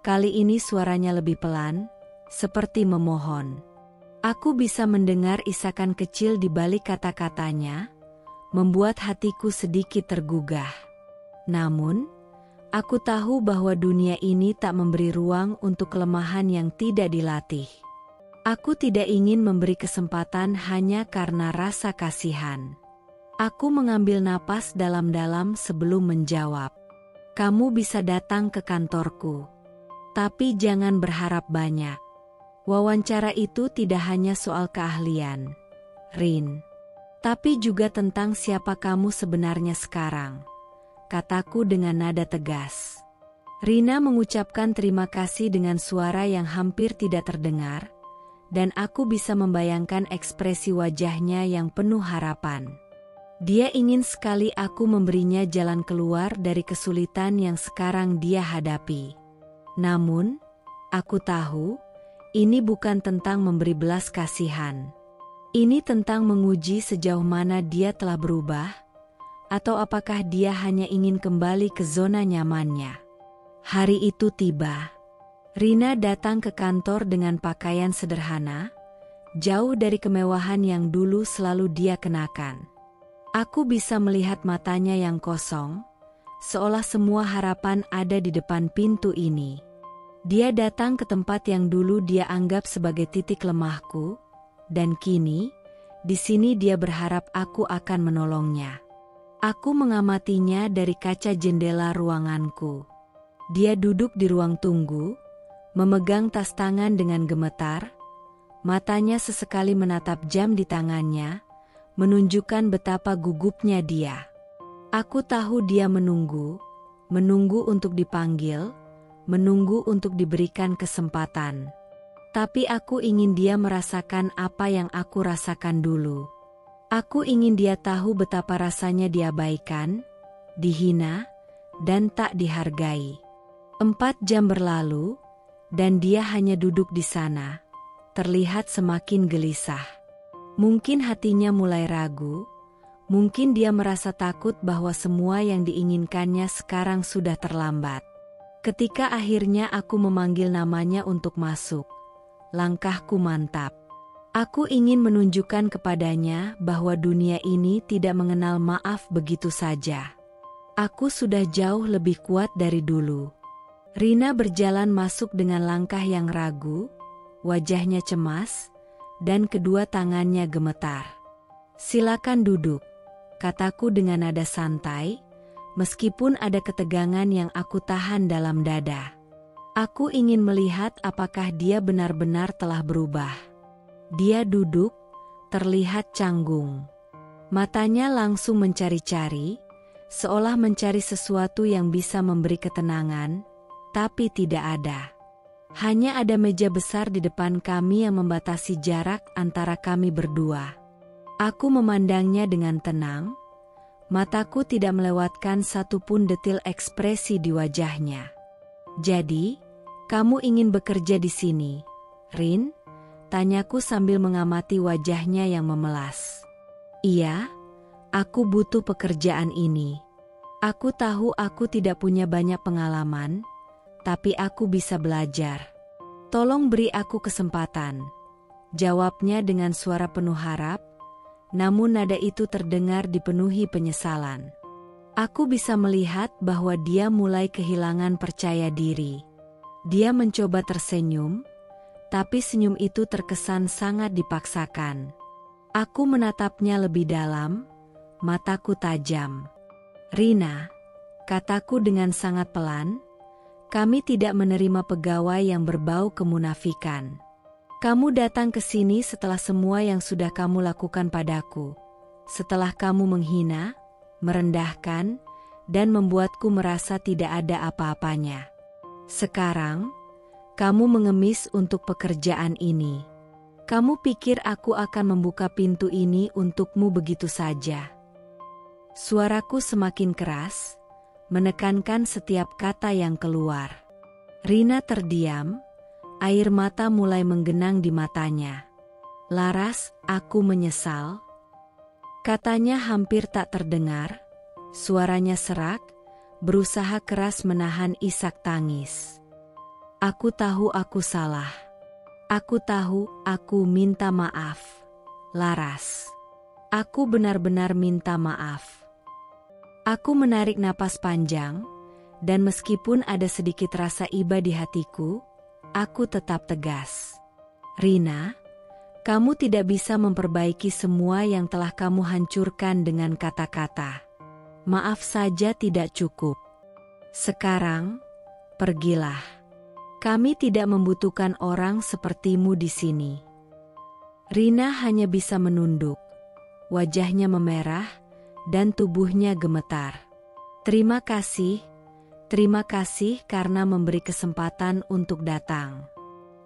Kali ini suaranya lebih pelan, seperti memohon. Aku bisa mendengar isakan kecil di balik kata-katanya, membuat hatiku sedikit tergugah. Namun, aku tahu bahwa dunia ini tak memberi ruang untuk kelemahan yang tidak dilatih. Aku tidak ingin memberi kesempatan hanya karena rasa kasihan. Aku mengambil napas dalam-dalam sebelum menjawab. Kamu bisa datang ke kantorku. Tapi jangan berharap banyak. Wawancara itu tidak hanya soal keahlian, Rin. Tapi juga tentang siapa kamu sebenarnya sekarang, kataku dengan nada tegas. Rina mengucapkan terima kasih dengan suara yang hampir tidak terdengar, dan aku bisa membayangkan ekspresi wajahnya yang penuh harapan. Dia ingin sekali aku memberinya jalan keluar dari kesulitan yang sekarang dia hadapi. Namun, aku tahu, ini bukan tentang memberi belas kasihan. Ini tentang menguji sejauh mana dia telah berubah, atau apakah dia hanya ingin kembali ke zona nyamannya. Hari itu tiba. Rina datang ke kantor dengan pakaian sederhana, jauh dari kemewahan yang dulu selalu dia kenakan. Aku bisa melihat matanya yang kosong, seolah semua harapan ada di depan pintu ini. Dia datang ke tempat yang dulu dia anggap sebagai titik lemahku, dan kini, di sini dia berharap aku akan menolongnya. Aku mengamatinya dari kaca jendela ruanganku. Dia duduk di ruang tunggu, memegang tas tangan dengan gemetar, matanya sesekali menatap jam di tangannya, menunjukkan betapa gugupnya dia. Aku tahu dia menunggu untuk dipanggil, menunggu untuk diberikan kesempatan. Tapi aku ingin dia merasakan apa yang aku rasakan dulu. Aku ingin dia tahu betapa rasanya diabaikan, dihina, dan tak dihargai. 4 jam berlalu, dan dia hanya duduk di sana, terlihat semakin gelisah. Mungkin hatinya mulai ragu, mungkin dia merasa takut bahwa semua yang diinginkannya sekarang sudah terlambat. Ketika akhirnya aku memanggil namanya untuk masuk, langkahku mantap. Aku ingin menunjukkan kepadanya bahwa dunia ini tidak mengenal maaf begitu saja. Aku sudah jauh lebih kuat dari dulu. Rina berjalan masuk dengan langkah yang ragu, wajahnya cemas, dan kedua tangannya gemetar. Silakan duduk, kataku dengan nada santai, meskipun ada ketegangan yang aku tahan dalam dada. Aku ingin melihat apakah dia benar-benar telah berubah. Dia duduk, terlihat canggung. Matanya langsung mencari-cari, seolah mencari sesuatu yang bisa memberi ketenangan, tapi tidak ada. Hanya ada meja besar di depan kami yang membatasi jarak antara kami berdua. Aku memandangnya dengan tenang, mataku tidak melewatkan satupun detil ekspresi di wajahnya. Jadi, kamu ingin bekerja di sini, Rin? Tanyaku sambil mengamati wajahnya yang memelas. Iya, aku butuh pekerjaan ini. Aku tahu aku tidak punya banyak pengalaman, tapi aku bisa belajar. Tolong beri aku kesempatan. Jawabnya dengan suara penuh harap, namun nada itu terdengar dipenuhi penyesalan. Aku bisa melihat bahwa dia mulai kehilangan percaya diri. Dia mencoba tersenyum, tapi senyum itu terkesan sangat dipaksakan. Aku menatapnya lebih dalam, mataku tajam. Rina, kataku dengan sangat pelan, kami tidak menerima pegawai yang berbau kemunafikan. Kamu datang ke sini setelah semua yang sudah kamu lakukan padaku. Setelah kamu menghina, merendahkan, dan membuatku merasa tidak ada apa-apanya. Sekarang, kamu mengemis untuk pekerjaan ini. Kamu pikir aku akan membuka pintu ini untukmu begitu saja? Suaraku semakin keras, menekankan setiap kata yang keluar. Rina terdiam. Air mata mulai menggenang di matanya. Laras, aku menyesal. Katanya hampir tak terdengar, suaranya serak, berusaha keras menahan isak tangis. Aku tahu aku salah. Aku tahu aku minta maaf. Laras. Aku benar-benar minta maaf. Aku menarik napas panjang, dan meskipun ada sedikit rasa iba di hatiku, aku tetap tegas. Rina, kamu tidak bisa memperbaiki semua yang telah kamu hancurkan dengan kata-kata. Maaf saja tidak cukup. Sekarang, pergilah. Kami tidak membutuhkan orang sepertimu di sini. Rina hanya bisa menunduk. Wajahnya memerah, dan tubuhnya gemetar. Terima kasih karena memberi kesempatan untuk datang.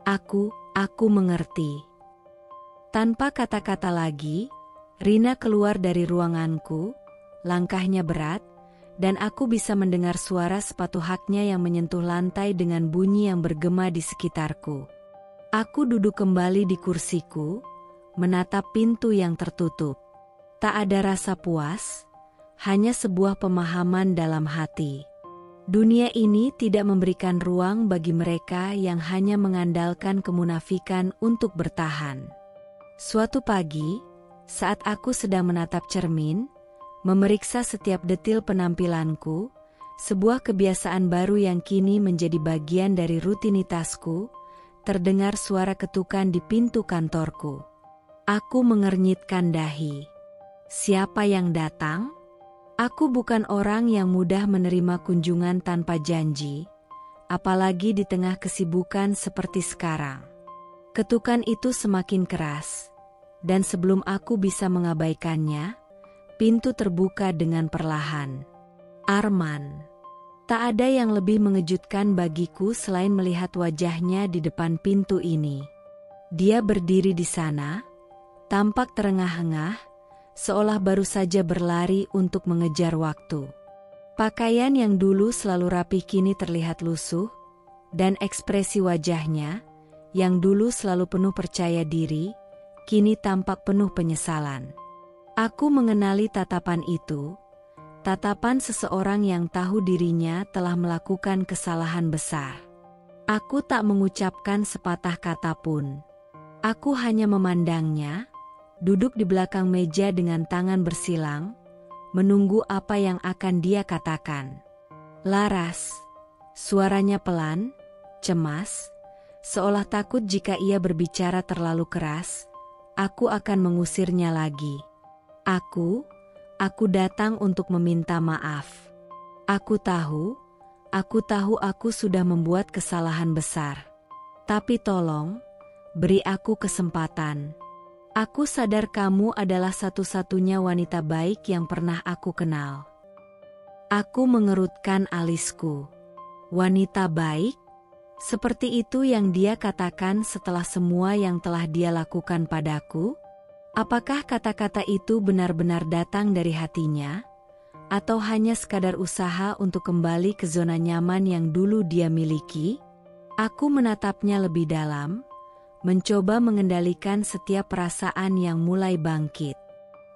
Aku mengerti. Tanpa kata-kata lagi, Rina keluar dari ruanganku, langkahnya berat, dan aku bisa mendengar suara sepatu haknya yang menyentuh lantai dengan bunyi yang bergema di sekitarku. Aku duduk kembali di kursiku, menatap pintu yang tertutup. Tak ada rasa puas, hanya sebuah pemahaman dalam hati. Dunia ini tidak memberikan ruang bagi mereka yang hanya mengandalkan kemunafikan untuk bertahan. Suatu pagi, saat aku sedang menatap cermin, memeriksa setiap detil penampilanku, sebuah kebiasaan baru yang kini menjadi bagian dari rutinitasku, terdengar suara ketukan di pintu kantorku. Aku mengernyitkan dahi. Siapa yang datang? Aku bukan orang yang mudah menerima kunjungan tanpa janji, apalagi di tengah kesibukan seperti sekarang. Ketukan itu semakin keras, dan sebelum aku bisa mengabaikannya, pintu terbuka dengan perlahan. Arman. Tak ada yang lebih mengejutkan bagiku selain melihat wajahnya di depan pintu ini. Dia berdiri di sana, tampak terengah-engah, seolah baru saja berlari untuk mengejar waktu. Pakaian yang dulu selalu rapi kini terlihat lusuh, dan ekspresi wajahnya, yang dulu selalu penuh percaya diri, kini tampak penuh penyesalan. Aku mengenali tatapan itu, tatapan seseorang yang tahu dirinya telah melakukan kesalahan besar. Aku tak mengucapkan sepatah kata pun. Aku hanya memandangnya, duduk di belakang meja dengan tangan bersilang, menunggu apa yang akan dia katakan. Laras. Suaranya pelan, cemas, seolah takut jika ia berbicara terlalu keras, aku akan mengusirnya lagi. Aku datang untuk meminta maaf. Aku tahu aku sudah membuat kesalahan besar. Tapi tolong, beri aku kesempatan. Aku sadar kamu adalah satu-satunya wanita baik yang pernah aku kenal. Aku mengerutkan alisku. Wanita baik? Seperti itu yang dia katakan setelah semua yang telah dia lakukan padaku? Apakah kata-kata itu benar-benar datang dari hatinya? Atau hanya sekadar usaha untuk kembali ke zona nyaman yang dulu dia miliki? Aku menatapnya lebih dalam, mencoba mengendalikan setiap perasaan yang mulai bangkit.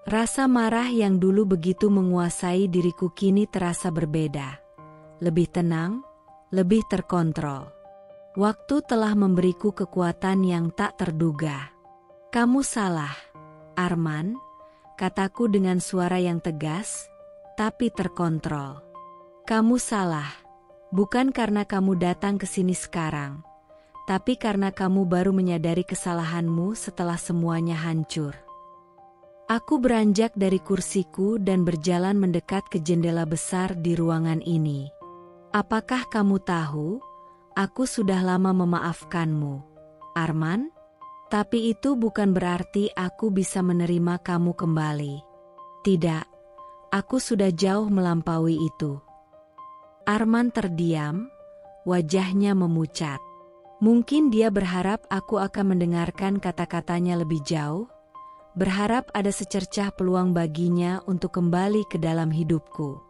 Rasa marah yang dulu begitu menguasai diriku kini terasa berbeda. Lebih tenang, lebih terkontrol. Waktu telah memberiku kekuatan yang tak terduga. Kamu salah, Arman, kataku dengan suara yang tegas, tapi terkontrol. Kamu salah, bukan karena kamu datang ke sini sekarang, tapi karena kamu baru menyadari kesalahanmu setelah semuanya hancur. Aku beranjak dari kursiku dan berjalan mendekat ke jendela besar di ruangan ini. Apakah kamu tahu? Aku sudah lama memaafkanmu, Arman. Tapi itu bukan berarti aku bisa menerima kamu kembali. Tidak, aku sudah jauh melampaui itu. Arman terdiam, wajahnya memucat. Mungkin dia berharap aku akan mendengarkan kata-katanya lebih jauh, berharap ada secercah peluang baginya untuk kembali ke dalam hidupku.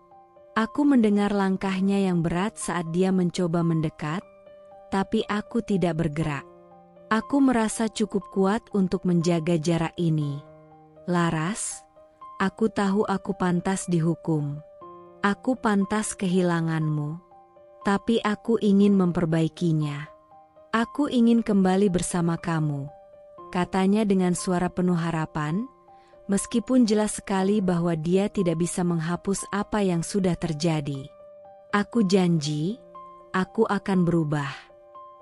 Aku mendengar langkahnya yang berat saat dia mencoba mendekat, tapi aku tidak bergerak. Aku merasa cukup kuat untuk menjaga jarak ini. Laras, aku tahu aku pantas dihukum. Aku pantas kehilanganmu. Tapi aku ingin memperbaikinya. Aku ingin kembali bersama kamu, katanya dengan suara penuh harapan, meskipun jelas sekali bahwa dia tidak bisa menghapus apa yang sudah terjadi. Aku janji, aku akan berubah.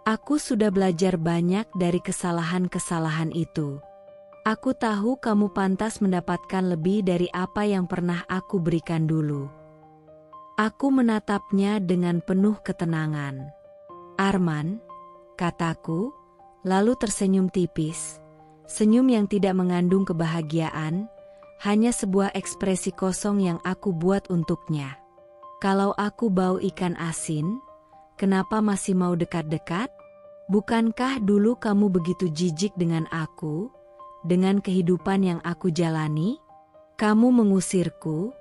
Aku sudah belajar banyak dari kesalahan-kesalahan itu. Aku tahu kamu pantas mendapatkan lebih dari apa yang pernah aku berikan dulu. Aku menatapnya dengan penuh ketenangan. Arman, kataku, lalu tersenyum tipis. Senyum yang tidak mengandung kebahagiaan, hanya sebuah ekspresi kosong yang aku buat untuknya. Kalau aku bau ikan asin, kenapa masih mau dekat-dekat? Bukankah dulu kamu begitu jijik dengan aku, dengan kehidupan yang aku jalani? Kamu mengusirku,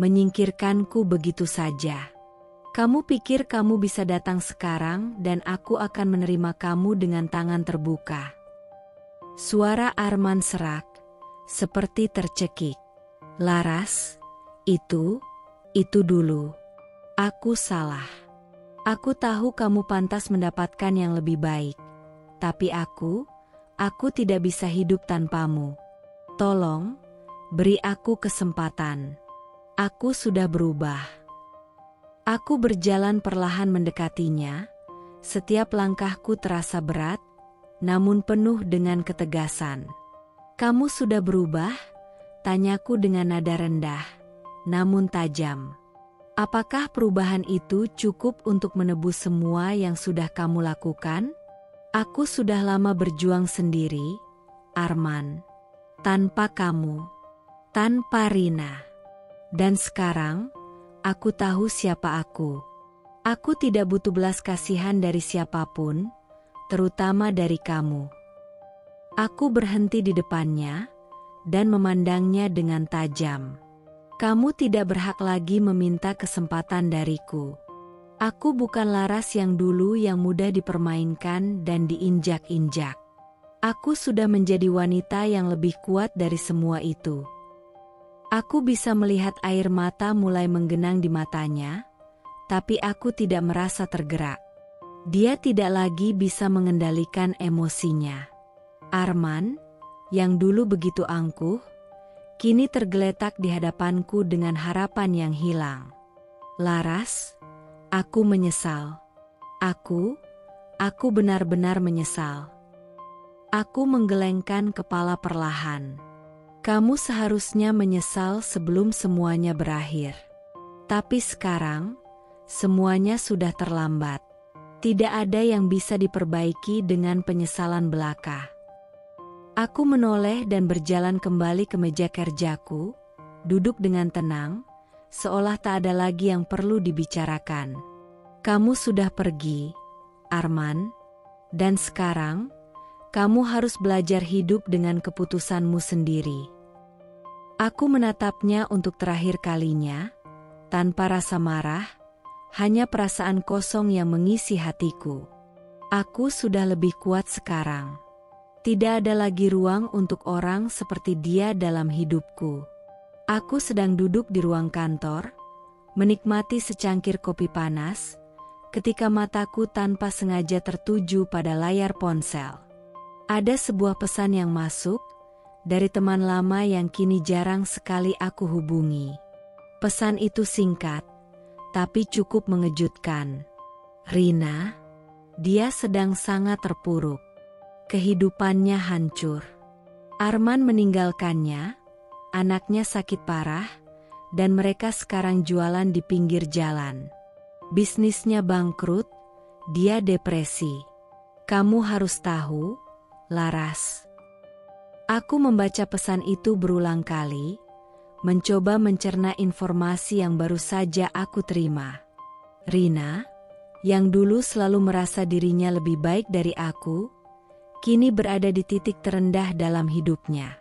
menyingkirkanku begitu saja. Kamu pikir kamu bisa datang sekarang dan aku akan menerima kamu dengan tangan terbuka. Suara Arman serak, seperti tercekik. Laras, itu dulu. Aku salah. Aku tahu kamu pantas mendapatkan yang lebih baik. Tapi aku tidak bisa hidup tanpamu. Tolong, beri aku kesempatan. Aku sudah berubah. Aku berjalan perlahan mendekatinya. Setiap langkahku terasa berat, namun penuh dengan ketegasan. Kamu sudah berubah? Tanyaku dengan nada rendah, namun tajam. Apakah perubahan itu cukup untuk menebus semua yang sudah kamu lakukan? Aku sudah lama berjuang sendiri, Arman. Tanpa kamu, tanpa Rina. Dan sekarang, aku tahu siapa aku. Aku tidak butuh belas kasihan dari siapapun, terutama dari kamu. Aku berhenti di depannya, dan memandangnya dengan tajam. Kamu tidak berhak lagi meminta kesempatan dariku. Aku bukan Laras yang dulu yang mudah dipermainkan dan diinjak-injak. Aku sudah menjadi wanita yang lebih kuat dari semua itu. Aku bisa melihat air mata mulai menggenang di matanya, tapi aku tidak merasa tergerak. Dia tidak lagi bisa mengendalikan emosinya. Arman, yang dulu begitu angkuh, kini tergeletak di hadapanku dengan harapan yang hilang. Laras, aku menyesal. Aku benar-benar menyesal. Aku menggelengkan kepala perlahan. Kamu seharusnya menyesal sebelum semuanya berakhir. Tapi sekarang, semuanya sudah terlambat. Tidak ada yang bisa diperbaiki dengan penyesalan belaka. Aku menoleh dan berjalan kembali ke meja kerjaku, duduk dengan tenang, seolah tak ada lagi yang perlu dibicarakan. Kamu sudah pergi, Arman, dan sekarang, kamu harus belajar hidup dengan keputusanmu sendiri. Aku menatapnya untuk terakhir kalinya, tanpa rasa marah, hanya perasaan kosong yang mengisi hatiku. Aku sudah lebih kuat sekarang. Tidak ada lagi ruang untuk orang seperti dia dalam hidupku. Aku sedang duduk di ruang kantor, menikmati secangkir kopi panas, ketika mataku tanpa sengaja tertuju pada layar ponsel. Ada sebuah pesan yang masuk, dari teman lama yang kini jarang sekali aku hubungi. Pesan itu singkat, tapi cukup mengejutkan. Rina, dia sedang sangat terpuruk. Kehidupannya hancur. Arman meninggalkannya, anaknya sakit parah, dan mereka sekarang jualan di pinggir jalan. Bisnisnya bangkrut, dia depresi. Kamu harus tahu, Laras. Aku membaca pesan itu berulang kali, mencoba mencerna informasi yang baru saja aku terima. Rina, yang dulu selalu merasa dirinya lebih baik dari aku, kini berada di titik terendah dalam hidupnya.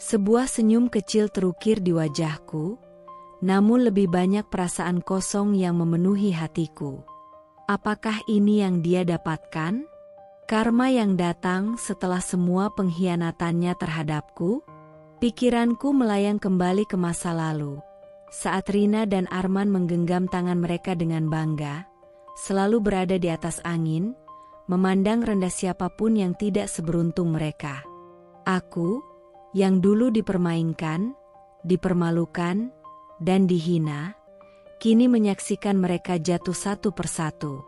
Sebuah senyum kecil terukir di wajahku, namun lebih banyak perasaan kosong yang memenuhi hatiku. Apakah ini yang dia dapatkan? Karma yang datang setelah semua pengkhianatannya terhadapku? Pikiranku melayang kembali ke masa lalu, saat Rina dan Arman menggenggam tangan mereka dengan bangga, selalu berada di atas angin, memandang rendah siapapun yang tidak seberuntung mereka. Aku, yang dulu dipermainkan, dipermalukan, dan dihina, kini menyaksikan mereka jatuh satu persatu.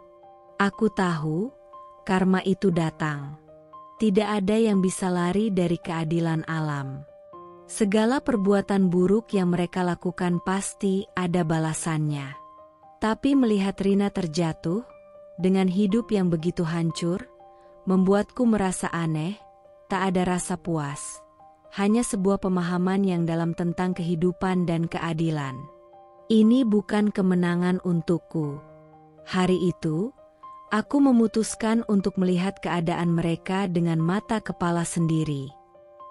Aku tahu, karma itu datang. Tidak ada yang bisa lari dari keadilan alam. Segala perbuatan buruk yang mereka lakukan pasti ada balasannya. Tapi melihat Rina terjatuh, dengan hidup yang begitu hancur, membuatku merasa aneh, tak ada rasa puas. Hanya sebuah pemahaman yang dalam tentang kehidupan dan keadilan. Ini bukan kemenangan untukku. Hari itu, aku memutuskan untuk melihat keadaan mereka dengan mata kepala sendiri.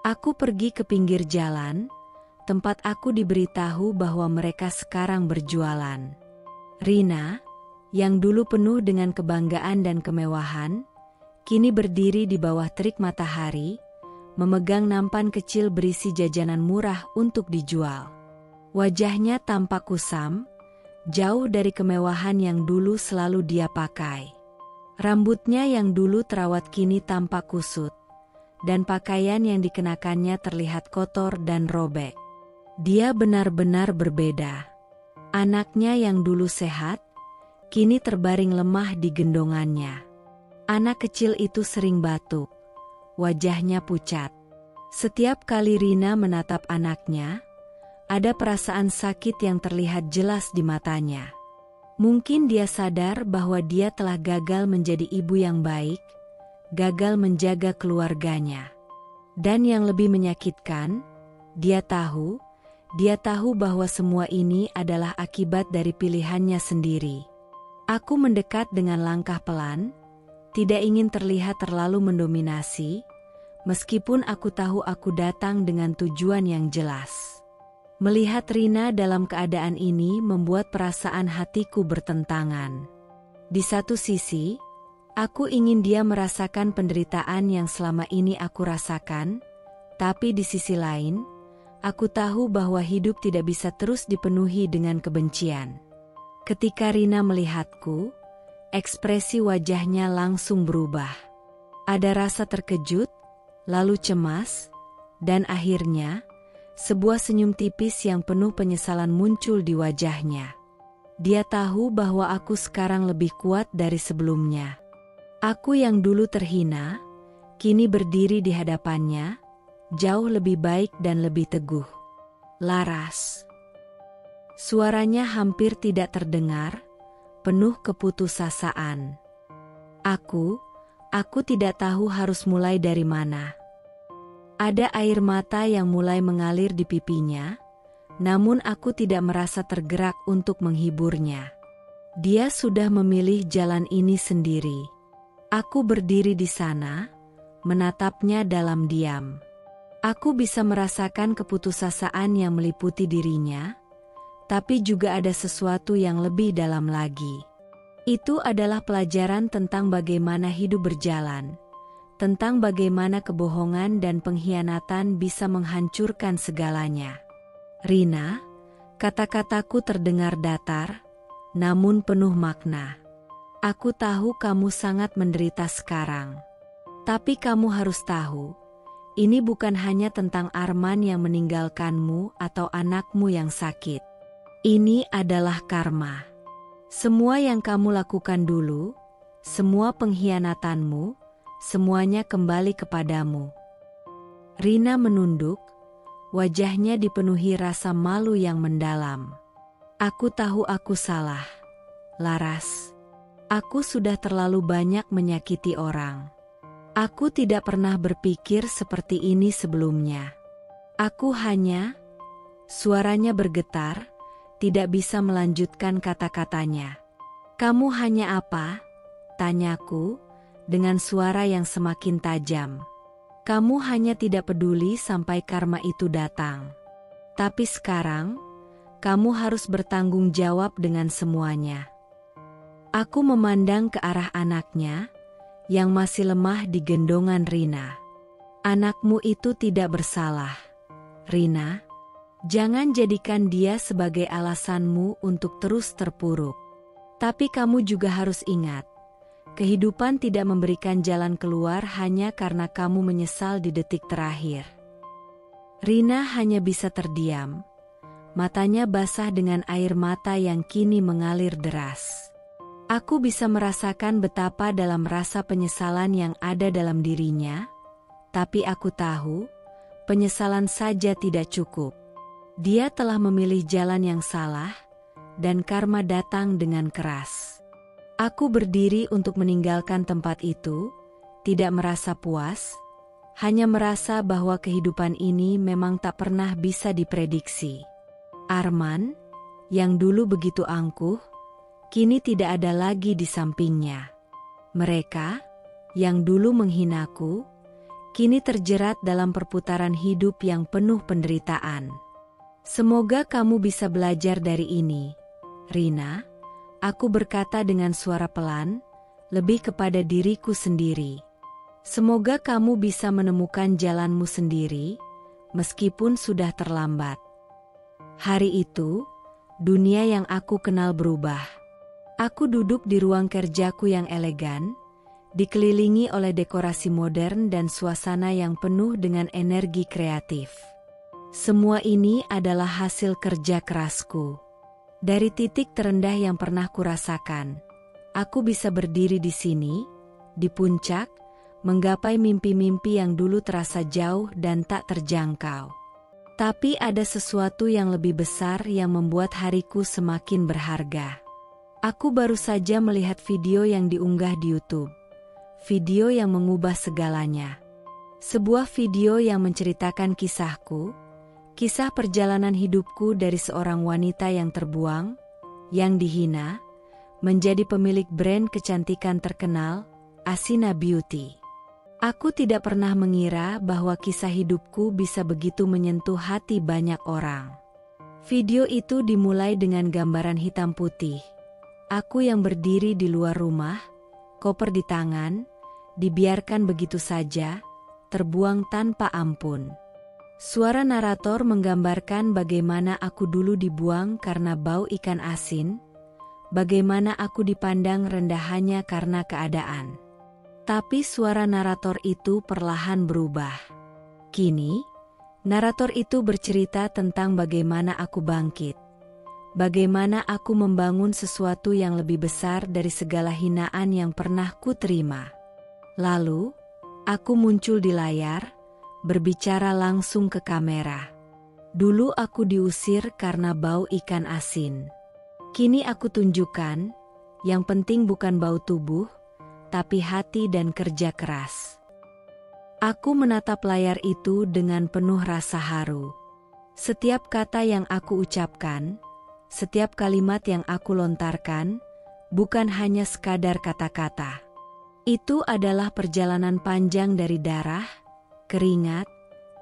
Aku pergi ke pinggir jalan, tempat aku diberitahu bahwa mereka sekarang berjualan. Rina, yang dulu penuh dengan kebanggaan dan kemewahan, kini berdiri di bawah terik matahari, memegang nampan kecil berisi jajanan murah untuk dijual. Wajahnya tampak kusam, jauh dari kemewahan yang dulu selalu dia pakai. Rambutnya yang dulu terawat kini tampak kusut, dan pakaian yang dikenakannya terlihat kotor dan robek. Dia benar-benar berbeda. Anaknya yang dulu sehat, kini terbaring lemah di gendongannya. Anak kecil itu sering batuk, wajahnya pucat. Setiap kali Rina menatap anaknya, ada perasaan sakit yang terlihat jelas di matanya. Mungkin dia sadar bahwa dia telah gagal menjadi ibu yang baik, gagal menjaga keluarganya. Dan yang lebih menyakitkan, dia tahu bahwa semua ini adalah akibat dari pilihannya sendiri. Aku mendekat dengan langkah pelan, tidak ingin terlihat terlalu mendominasi, meskipun aku tahu aku datang dengan tujuan yang jelas. Melihat Rina dalam keadaan ini membuat perasaan hatiku bertentangan. Di satu sisi, aku ingin dia merasakan penderitaan yang selama ini aku rasakan, tapi di sisi lain, aku tahu bahwa hidup tidak bisa terus dipenuhi dengan kebencian. Ketika Rina melihatku, ekspresi wajahnya langsung berubah. Ada rasa terkejut, lalu cemas, dan akhirnya, sebuah senyum tipis yang penuh penyesalan muncul di wajahnya. Dia tahu bahwa aku sekarang lebih kuat dari sebelumnya. Aku yang dulu terhina, kini berdiri di hadapannya, jauh lebih baik dan lebih teguh. Laras. Suaranya hampir tidak terdengar, penuh keputusasaan. Aku tidak tahu harus mulai dari mana. Ada air mata yang mulai mengalir di pipinya, namun aku tidak merasa tergerak untuk menghiburnya. Dia sudah memilih jalan ini sendiri. Aku berdiri di sana, menatapnya dalam diam. Aku bisa merasakan keputusasaan yang meliputi dirinya, tapi juga ada sesuatu yang lebih dalam lagi. Itu adalah pelajaran tentang bagaimana hidup berjalan, tentang bagaimana kebohongan dan pengkhianatan bisa menghancurkan segalanya. Rina, kata-kataku terdengar datar, namun penuh makna. Aku tahu kamu sangat menderita sekarang. Tapi kamu harus tahu, ini bukan hanya tentang Arman yang meninggalkanmu atau anakmu yang sakit. Ini adalah karma. Semua yang kamu lakukan dulu, semua pengkhianatanmu, semuanya kembali kepadamu. Rina menunduk, wajahnya dipenuhi rasa malu yang mendalam. Aku tahu aku salah, Laras. Aku sudah terlalu banyak menyakiti orang. Aku tidak pernah berpikir seperti ini sebelumnya. Aku hanya, suaranya bergetar, tidak bisa melanjutkan kata-katanya. Kamu hanya apa? Tanyaku, dengan suara yang semakin tajam. Kamu hanya tidak peduli sampai karma itu datang. Tapi sekarang, kamu harus bertanggung jawab dengan semuanya. Aku memandang ke arah anaknya, yang masih lemah di gendongan Rina. Anakmu itu tidak bersalah. Rina, jangan jadikan dia sebagai alasanmu untuk terus terpuruk. Tapi kamu juga harus ingat, kehidupan tidak memberikan jalan keluar hanya karena kamu menyesal di detik terakhir. Rina hanya bisa terdiam. Matanya basah dengan air mata yang kini mengalir deras. Aku bisa merasakan betapa dalam rasa penyesalan yang ada dalam dirinya, tapi aku tahu, penyesalan saja tidak cukup. Dia telah memilih jalan yang salah, dan karma datang dengan keras. Aku berdiri untuk meninggalkan tempat itu, tidak merasa puas, hanya merasa bahwa kehidupan ini memang tak pernah bisa diprediksi. Arman, yang dulu begitu angkuh, kini tidak ada lagi di sampingnya. Mereka, yang dulu menghinaku, kini terjerat dalam perputaran hidup yang penuh penderitaan. Semoga kamu bisa belajar dari ini, Rina. Aku berkata dengan suara pelan, lebih kepada diriku sendiri. Semoga kamu bisa menemukan jalanmu sendiri, meskipun sudah terlambat. Hari itu, dunia yang aku kenal berubah. Aku duduk di ruang kerjaku yang elegan, dikelilingi oleh dekorasi modern dan suasana yang penuh dengan energi kreatif. Semua ini adalah hasil kerja kerasku. Dari titik terendah yang pernah kurasakan, aku bisa berdiri di sini, di puncak, menggapai mimpi-mimpi yang dulu terasa jauh dan tak terjangkau. Tapi ada sesuatu yang lebih besar yang membuat hariku semakin berharga. Aku baru saja melihat video yang diunggah di YouTube. Video yang mengubah segalanya. Sebuah video yang menceritakan kisahku, kisah perjalanan hidupku dari seorang wanita yang terbuang, yang dihina, menjadi pemilik brand kecantikan terkenal, Asina Beauty. Aku tidak pernah mengira bahwa kisah hidupku bisa begitu menyentuh hati banyak orang. Video itu dimulai dengan gambaran hitam putih. Aku yang berdiri di luar rumah, koper di tangan, dibiarkan begitu saja, terbuang tanpa ampun. Suara narator menggambarkan bagaimana aku dulu dibuang karena bau ikan asin, bagaimana aku dipandang rendah hanya karena keadaan. Tapi suara narator itu perlahan berubah. Kini, narator itu bercerita tentang bagaimana aku bangkit. Bagaimana aku membangun sesuatu yang lebih besar dari segala hinaan yang pernah ku terima. Lalu, aku muncul di layar, berbicara langsung ke kamera. Dulu aku diusir karena bau ikan asin. Kini aku tunjukkan, yang penting bukan bau tubuh, tapi hati dan kerja keras. Aku menatap layar itu dengan penuh rasa haru. Setiap kata yang aku ucapkan, setiap kalimat yang aku lontarkan, bukan hanya sekadar kata-kata. Itu adalah perjalanan panjang dari darah, keringat,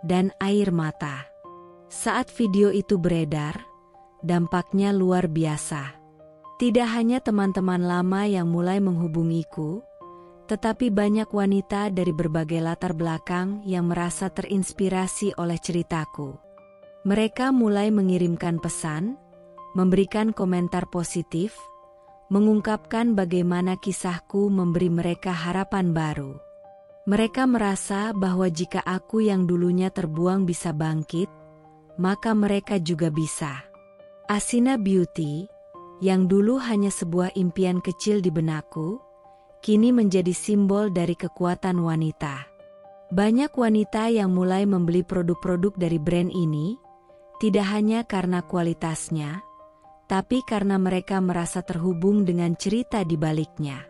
dan air mata. Saat video itu beredar, dampaknya luar biasa. Tidak hanya teman-teman lama yang mulai menghubungiku, tetapi banyak wanita dari berbagai latar belakang yang merasa terinspirasi oleh ceritaku. Mereka mulai mengirimkan pesan, memberikan komentar positif, mengungkapkan bagaimana kisahku memberi mereka harapan baru. Mereka merasa bahwa jika aku yang dulunya terbuang bisa bangkit, maka mereka juga bisa. Asina Beauty, yang dulu hanya sebuah impian kecil di benakku, kini menjadi simbol dari kekuatan wanita. Banyak wanita yang mulai membeli produk-produk dari brand ini, tidak hanya karena kualitasnya, tapi karena mereka merasa terhubung dengan cerita di baliknya.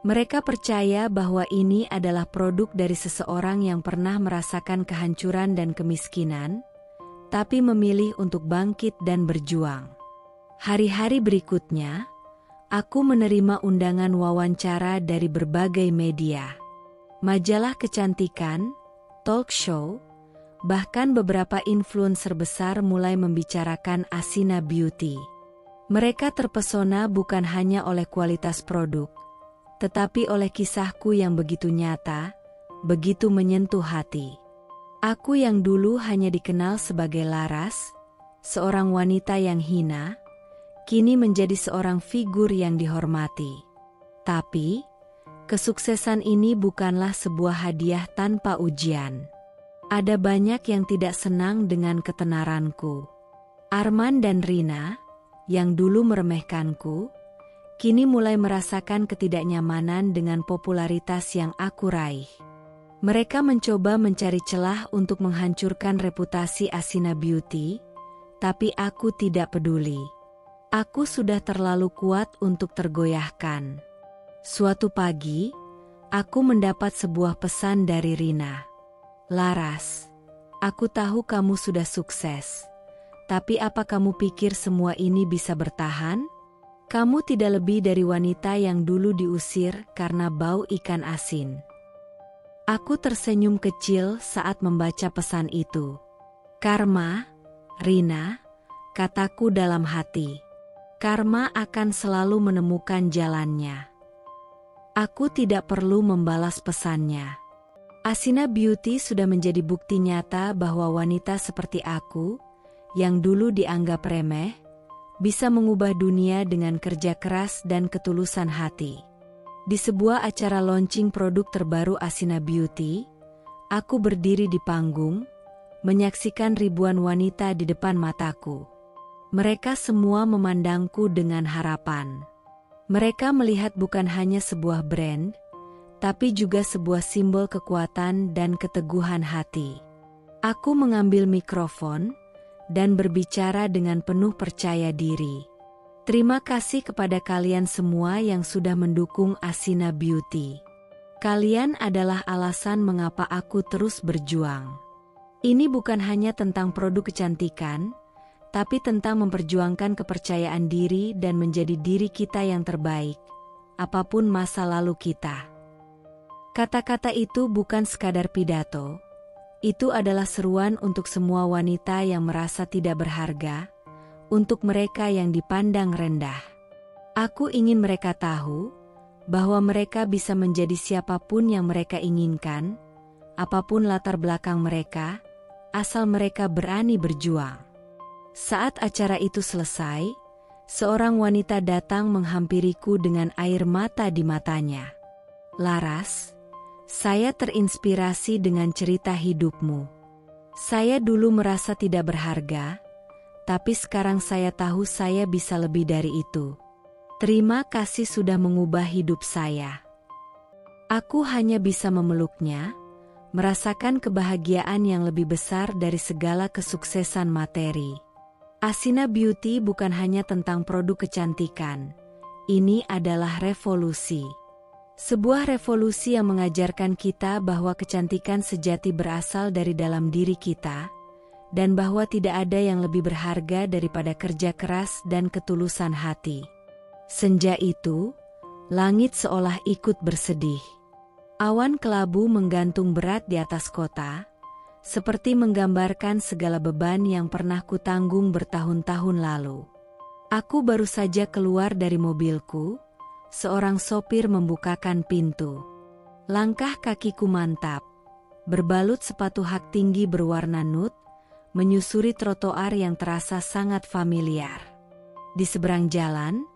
Mereka percaya bahwa ini adalah produk dari seseorang yang pernah merasakan kehancuran dan kemiskinan, tapi memilih untuk bangkit dan berjuang. Hari-hari berikutnya, aku menerima undangan wawancara dari berbagai media. Majalah kecantikan, talk show, bahkan beberapa influencer besar mulai membicarakan Asina Beauty. Mereka terpesona bukan hanya oleh kualitas produk, tetapi oleh kisahku yang begitu nyata, begitu menyentuh hati. Aku yang dulu hanya dikenal sebagai Laras, seorang wanita yang hina, kini menjadi seorang figur yang dihormati. Tapi, kesuksesan ini bukanlah sebuah hadiah tanpa ujian. Ada banyak yang tidak senang dengan ketenaranku. Arman dan Rina, yang dulu meremehkanku, kini mulai merasakan ketidaknyamanan dengan popularitas yang aku raih. Mereka mencoba mencari celah untuk menghancurkan reputasi Asina Beauty, tapi aku tidak peduli. Aku sudah terlalu kuat untuk tergoyahkan. Suatu pagi, aku mendapat sebuah pesan dari Rina. Laras, aku tahu kamu sudah sukses. Tapi apa kamu pikir semua ini bisa bertahan? Kamu tidak lebih dari wanita yang dulu diusir karena bau ikan asin. Aku tersenyum kecil saat membaca pesan itu. Karma, Rina, kataku dalam hati. Karma akan selalu menemukan jalannya. Aku tidak perlu membalas pesannya. Asina Beauty sudah menjadi bukti nyata bahwa wanita seperti aku, yang dulu dianggap remeh, bisa mengubah dunia dengan kerja keras dan ketulusan hati. Di sebuah acara launching produk terbaru Asina Beauty, aku berdiri di panggung, menyaksikan ribuan wanita di depan mataku. Mereka semua memandangku dengan harapan. Mereka melihat bukan hanya sebuah brand, tapi juga sebuah simbol kekuatan dan keteguhan hati. Aku mengambil mikrofon dan berbicara dengan penuh percaya diri. Terima kasih kepada kalian semua yang sudah mendukung Asina Beauty. Kalian adalah alasan mengapa aku terus berjuang. Ini bukan hanya tentang produk kecantikan, tapi tentang memperjuangkan kepercayaan diri dan menjadi diri kita yang terbaik, apapun masa lalu kita. Kata-kata itu bukan sekadar pidato. Itu adalah seruan untuk semua wanita yang merasa tidak berharga, untuk mereka yang dipandang rendah. Aku ingin mereka tahu bahwa mereka bisa menjadi siapapun yang mereka inginkan, apapun latar belakang mereka, asal mereka berani berjuang. Saat acara itu selesai, seorang wanita datang menghampiriku dengan air mata di matanya. Laras, saya terinspirasi dengan cerita hidupmu. Saya dulu merasa tidak berharga, tapi sekarang saya tahu saya bisa lebih dari itu. Terima kasih sudah mengubah hidup saya. Aku hanya bisa memeluknya, merasakan kebahagiaan yang lebih besar dari segala kesuksesan materi. Asina Beauty bukan hanya tentang produk kecantikan. Ini adalah revolusi. Sebuah revolusi yang mengajarkan kita bahwa kecantikan sejati berasal dari dalam diri kita, dan bahwa tidak ada yang lebih berharga daripada kerja keras dan ketulusan hati. Senja itu, langit seolah ikut bersedih. Awan kelabu menggantung berat di atas kota, seperti menggambarkan segala beban yang pernah kutanggung bertahun-tahun lalu. Aku baru saja keluar dari mobilku, seorang sopir membukakan pintu. Langkah kakiku mantap, berbalut sepatu hak tinggi berwarna nude, menyusuri trotoar yang terasa sangat familiar. Di seberang jalan,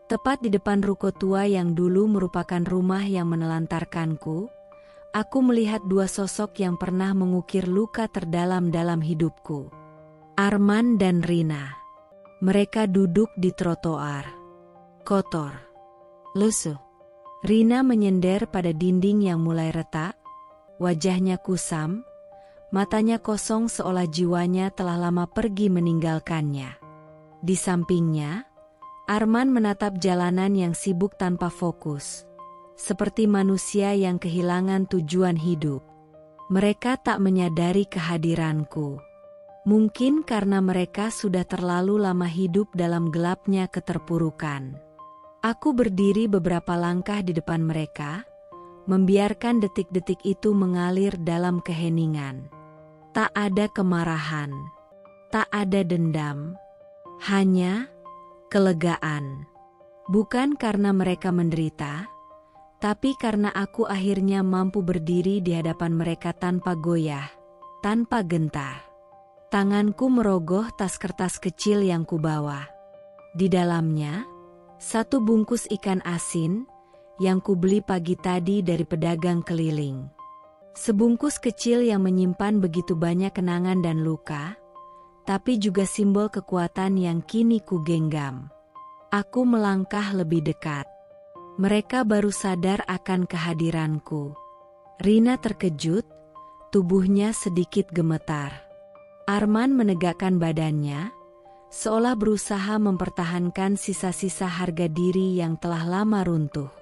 tepat di depan ruko tua yang dulu merupakan rumah yang menelantarkanku, aku melihat dua sosok yang pernah mengukir luka terdalam dalam hidupku. Arman dan Rina. Mereka duduk di trotoar. Kotor. Lusuh. Rina menyender pada dinding yang mulai retak, wajahnya kusam, matanya kosong seolah jiwanya telah lama pergi meninggalkannya. Di sampingnya, Arman menatap jalanan yang sibuk tanpa fokus, seperti manusia yang kehilangan tujuan hidup. Mereka tak menyadari kehadiranku. Mungkin karena mereka sudah terlalu lama hidup dalam gelapnya keterpurukan. Aku berdiri beberapa langkah di depan mereka, membiarkan detik-detik itu mengalir dalam keheningan. Tak ada kemarahan, tak ada dendam, hanya kelegaan. Bukan karena mereka menderita, tapi karena aku akhirnya mampu berdiri di hadapan mereka tanpa goyah, tanpa gentar. Tanganku merogoh tas kertas kecil yang kubawa. Di dalamnya, satu bungkus ikan asin yang kubeli pagi tadi dari pedagang keliling. Sebungkus kecil yang menyimpan begitu banyak kenangan dan luka, tapi juga simbol kekuatan yang kini kugenggam. Aku melangkah lebih dekat. Mereka baru sadar akan kehadiranku. Rina terkejut, tubuhnya sedikit gemetar. Arman menegakkan badannya, seolah berusaha mempertahankan sisa-sisa harga diri yang telah lama runtuh.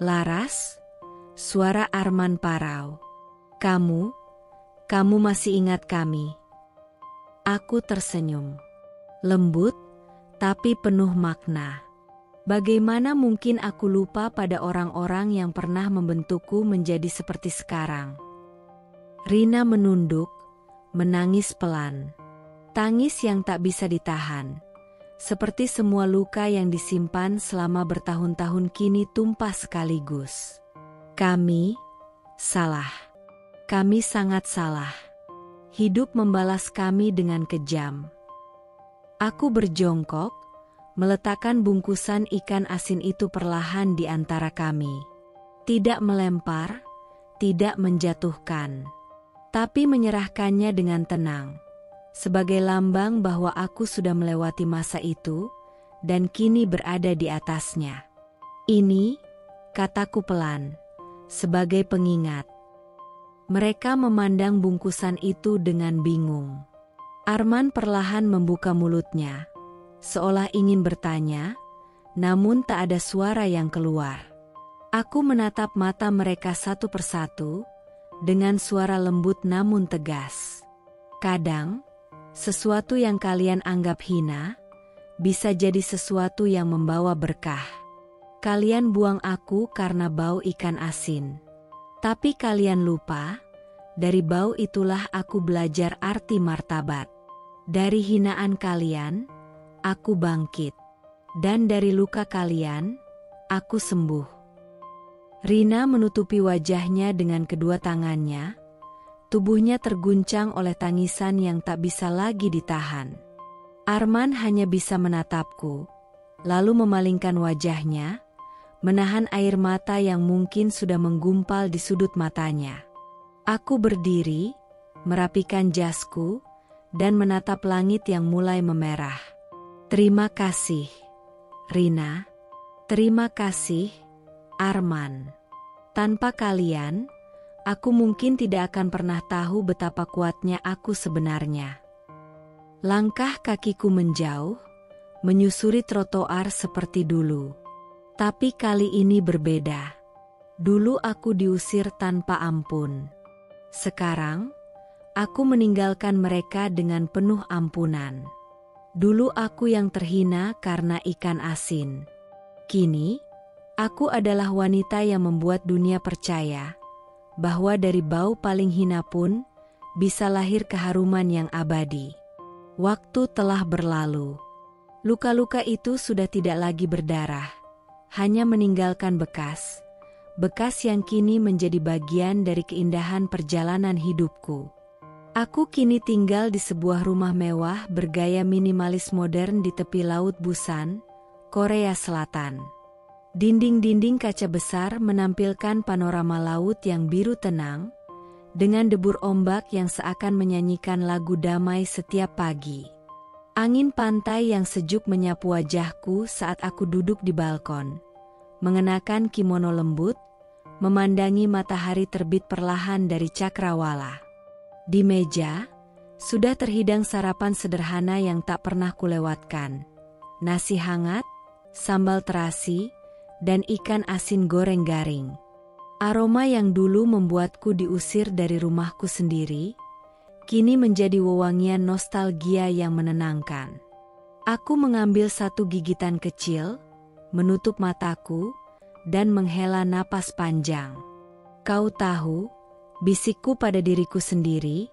Laras, suara Arman parau. Kamu masih ingat kami? Aku tersenyum. Lembut, tapi penuh makna. Bagaimana mungkin aku lupa pada orang-orang yang pernah membentukku menjadi seperti sekarang? Rina menunduk, menangis pelan. Tangis yang tak bisa ditahan. Seperti semua luka yang disimpan selama bertahun-tahun kini tumpah sekaligus. Kami salah. Kami sangat salah. Hidup membalas kami dengan kejam. Aku berjongkok, meletakkan bungkusan ikan asin itu perlahan di antara kami. Tidak melempar, tidak menjatuhkan, tapi menyerahkannya dengan tenang, sebagai lambang bahwa aku sudah melewati masa itu, dan kini berada di atasnya. Ini, kataku pelan, sebagai pengingat. Mereka memandang bungkusan itu dengan bingung. Arman perlahan membuka mulutnya, seolah ingin bertanya, namun tak ada suara yang keluar. Aku menatap mata mereka satu persatu, dengan suara lembut namun tegas. Kadang, sesuatu yang kalian anggap hina, bisa jadi sesuatu yang membawa berkah. Kalian buang aku karena bau ikan asin. Tapi kalian lupa, dari bau itulah aku belajar arti martabat. Dari hinaan kalian, aku bangkit. Dan dari luka kalian, aku sembuh. Rina menutupi wajahnya dengan kedua tangannya, tubuhnya terguncang oleh tangisan yang tak bisa lagi ditahan. Arman hanya bisa menatapku, lalu memalingkan wajahnya, menahan air mata yang mungkin sudah menggumpal di sudut matanya. Aku berdiri, merapikan jasku, dan menatap langit yang mulai memerah. Terima kasih, Rina. Terima kasih, Arman. Tanpa kalian, aku mungkin tidak akan pernah tahu betapa kuatnya aku sebenarnya. Langkah kakiku menjauh, menyusuri trotoar seperti dulu. Tapi kali ini berbeda. Dulu aku diusir tanpa ampun. Sekarang, aku meninggalkan mereka dengan penuh ampunan. Dulu aku yang terhina karena ikan asin. Kini, aku adalah wanita yang membuat dunia percaya bahwa dari bau paling hina pun bisa lahir keharuman yang abadi. Waktu telah berlalu. Luka-luka itu sudah tidak lagi berdarah, hanya meninggalkan bekas. Bekas yang kini menjadi bagian dari keindahan perjalanan hidupku. Aku kini tinggal di sebuah rumah mewah bergaya minimalis modern di tepi Laut Busan, Korea Selatan. Dinding-dinding kaca besar menampilkan panorama laut yang biru tenang, dengan debur ombak yang seakan menyanyikan lagu damai setiap pagi. Angin pantai yang sejuk menyapu wajahku saat aku duduk di balkon, mengenakan kimono lembut, memandangi matahari terbit perlahan dari cakrawala. Di meja, sudah terhidang sarapan sederhana yang tak pernah kulewatkan. Nasi hangat, sambal terasi, dan ikan asin goreng garing. Aroma yang dulu membuatku diusir dari rumahku sendiri, kini menjadi wewangian nostalgia yang menenangkan. Aku mengambil satu gigitan kecil, menutup mataku, dan menghela napas panjang. Kau tahu, bisikku pada diriku sendiri,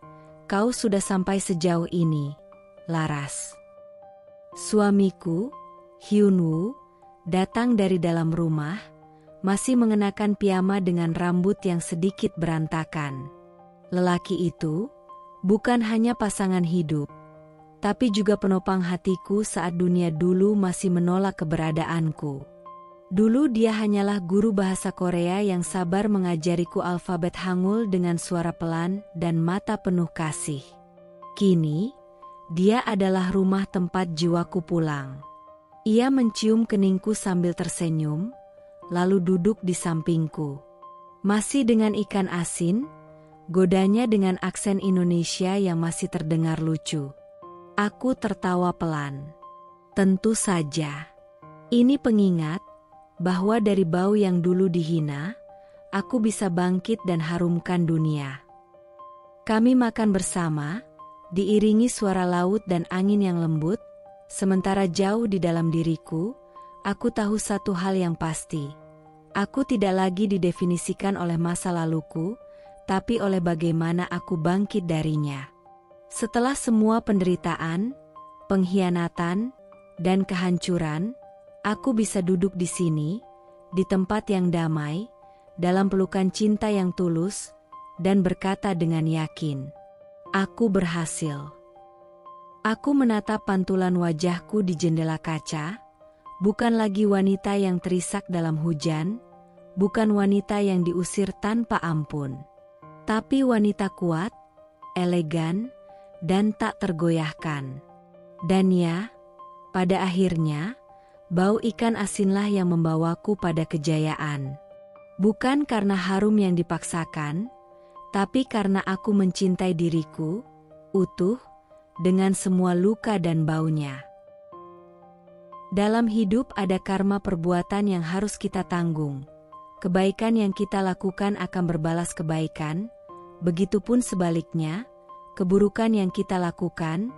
kau sudah sampai sejauh ini, Laras. Suamiku, Hyunwoo, datang dari dalam rumah, masih mengenakan piyama dengan rambut yang sedikit berantakan. Lelaki itu bukan hanya pasangan hidup, tapi juga penopang hatiku saat dunia dulu masih menolak keberadaanku. Dulu dia hanyalah guru bahasa Korea yang sabar mengajariku alfabet Hangul dengan suara pelan dan mata penuh kasih. Kini, dia adalah rumah tempat jiwaku pulang. Ia mencium keningku sambil tersenyum, lalu duduk di sampingku. Masih dengan ikan asin, godanya dengan aksen Indonesia yang masih terdengar lucu. Aku tertawa pelan. Tentu saja. Ini pengingat bahwa dari bau yang dulu dihina, aku bisa bangkit dan harumkan dunia. Kami makan bersama, diiringi suara laut dan angin yang lembut, sementara jauh di dalam diriku, aku tahu satu hal yang pasti. Aku tidak lagi didefinisikan oleh masa laluku, tapi oleh bagaimana aku bangkit darinya. Setelah semua penderitaan, pengkhianatan, dan kehancuran, aku bisa duduk di sini, di tempat yang damai, dalam pelukan cinta yang tulus, dan berkata dengan yakin, aku berhasil. Aku menatap pantulan wajahku di jendela kaca, bukan lagi wanita yang terisak dalam hujan, bukan wanita yang diusir tanpa ampun, tapi wanita kuat, elegan, dan tak tergoyahkan. Dan ya, pada akhirnya, bau ikan asinlah yang membawaku pada kejayaan. Bukan karena harum yang dipaksakan, tapi karena aku mencintai diriku, utuh, dengan semua luka dan baunya. Dalam hidup ada karma perbuatan yang harus kita tanggung. Kebaikan yang kita lakukan akan berbalas kebaikan, begitupun sebaliknya, keburukan yang kita lakukan,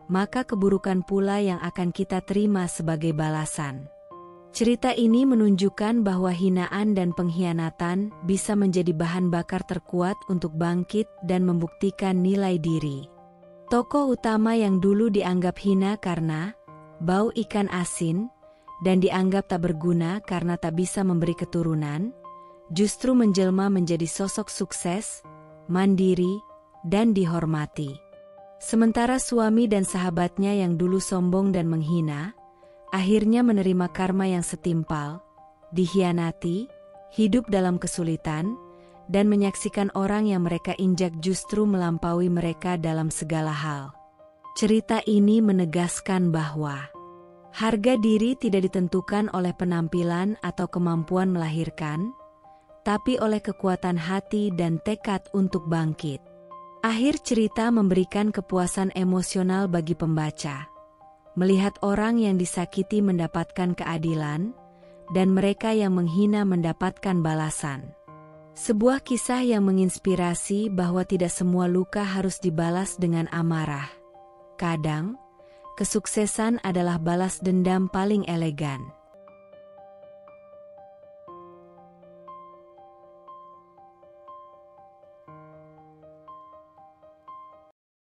maka keburukan pula yang akan kita terima sebagai balasan. Cerita ini menunjukkan bahwa hinaan dan pengkhianatan bisa menjadi bahan bakar terkuat untuk bangkit dan membuktikan nilai diri. Tokoh utama yang dulu dianggap hina karena bau ikan asin dan dianggap tak berguna karena tak bisa memberi keturunan, justru menjelma menjadi sosok sukses, mandiri, dan dihormati. Sementara suami dan sahabatnya yang dulu sombong dan menghina, akhirnya menerima karma yang setimpal, dikhianati, hidup dalam kesulitan, dan menyaksikan orang yang mereka injak justru melampaui mereka dalam segala hal. Cerita ini menegaskan bahwa harga diri tidak ditentukan oleh penampilan atau kemampuan melahirkan, tetapi oleh kekuatan hati dan tekad untuk bangkit. Akhir cerita memberikan kepuasan emosional bagi pembaca. Melihat orang yang disakiti mendapatkan keadilan, dan mereka yang menghina mendapatkan balasan. Sebuah kisah yang menginspirasi bahwa tidak semua luka harus dibalas dengan amarah. Kadang, kesuksesan adalah balas dendam paling elegan.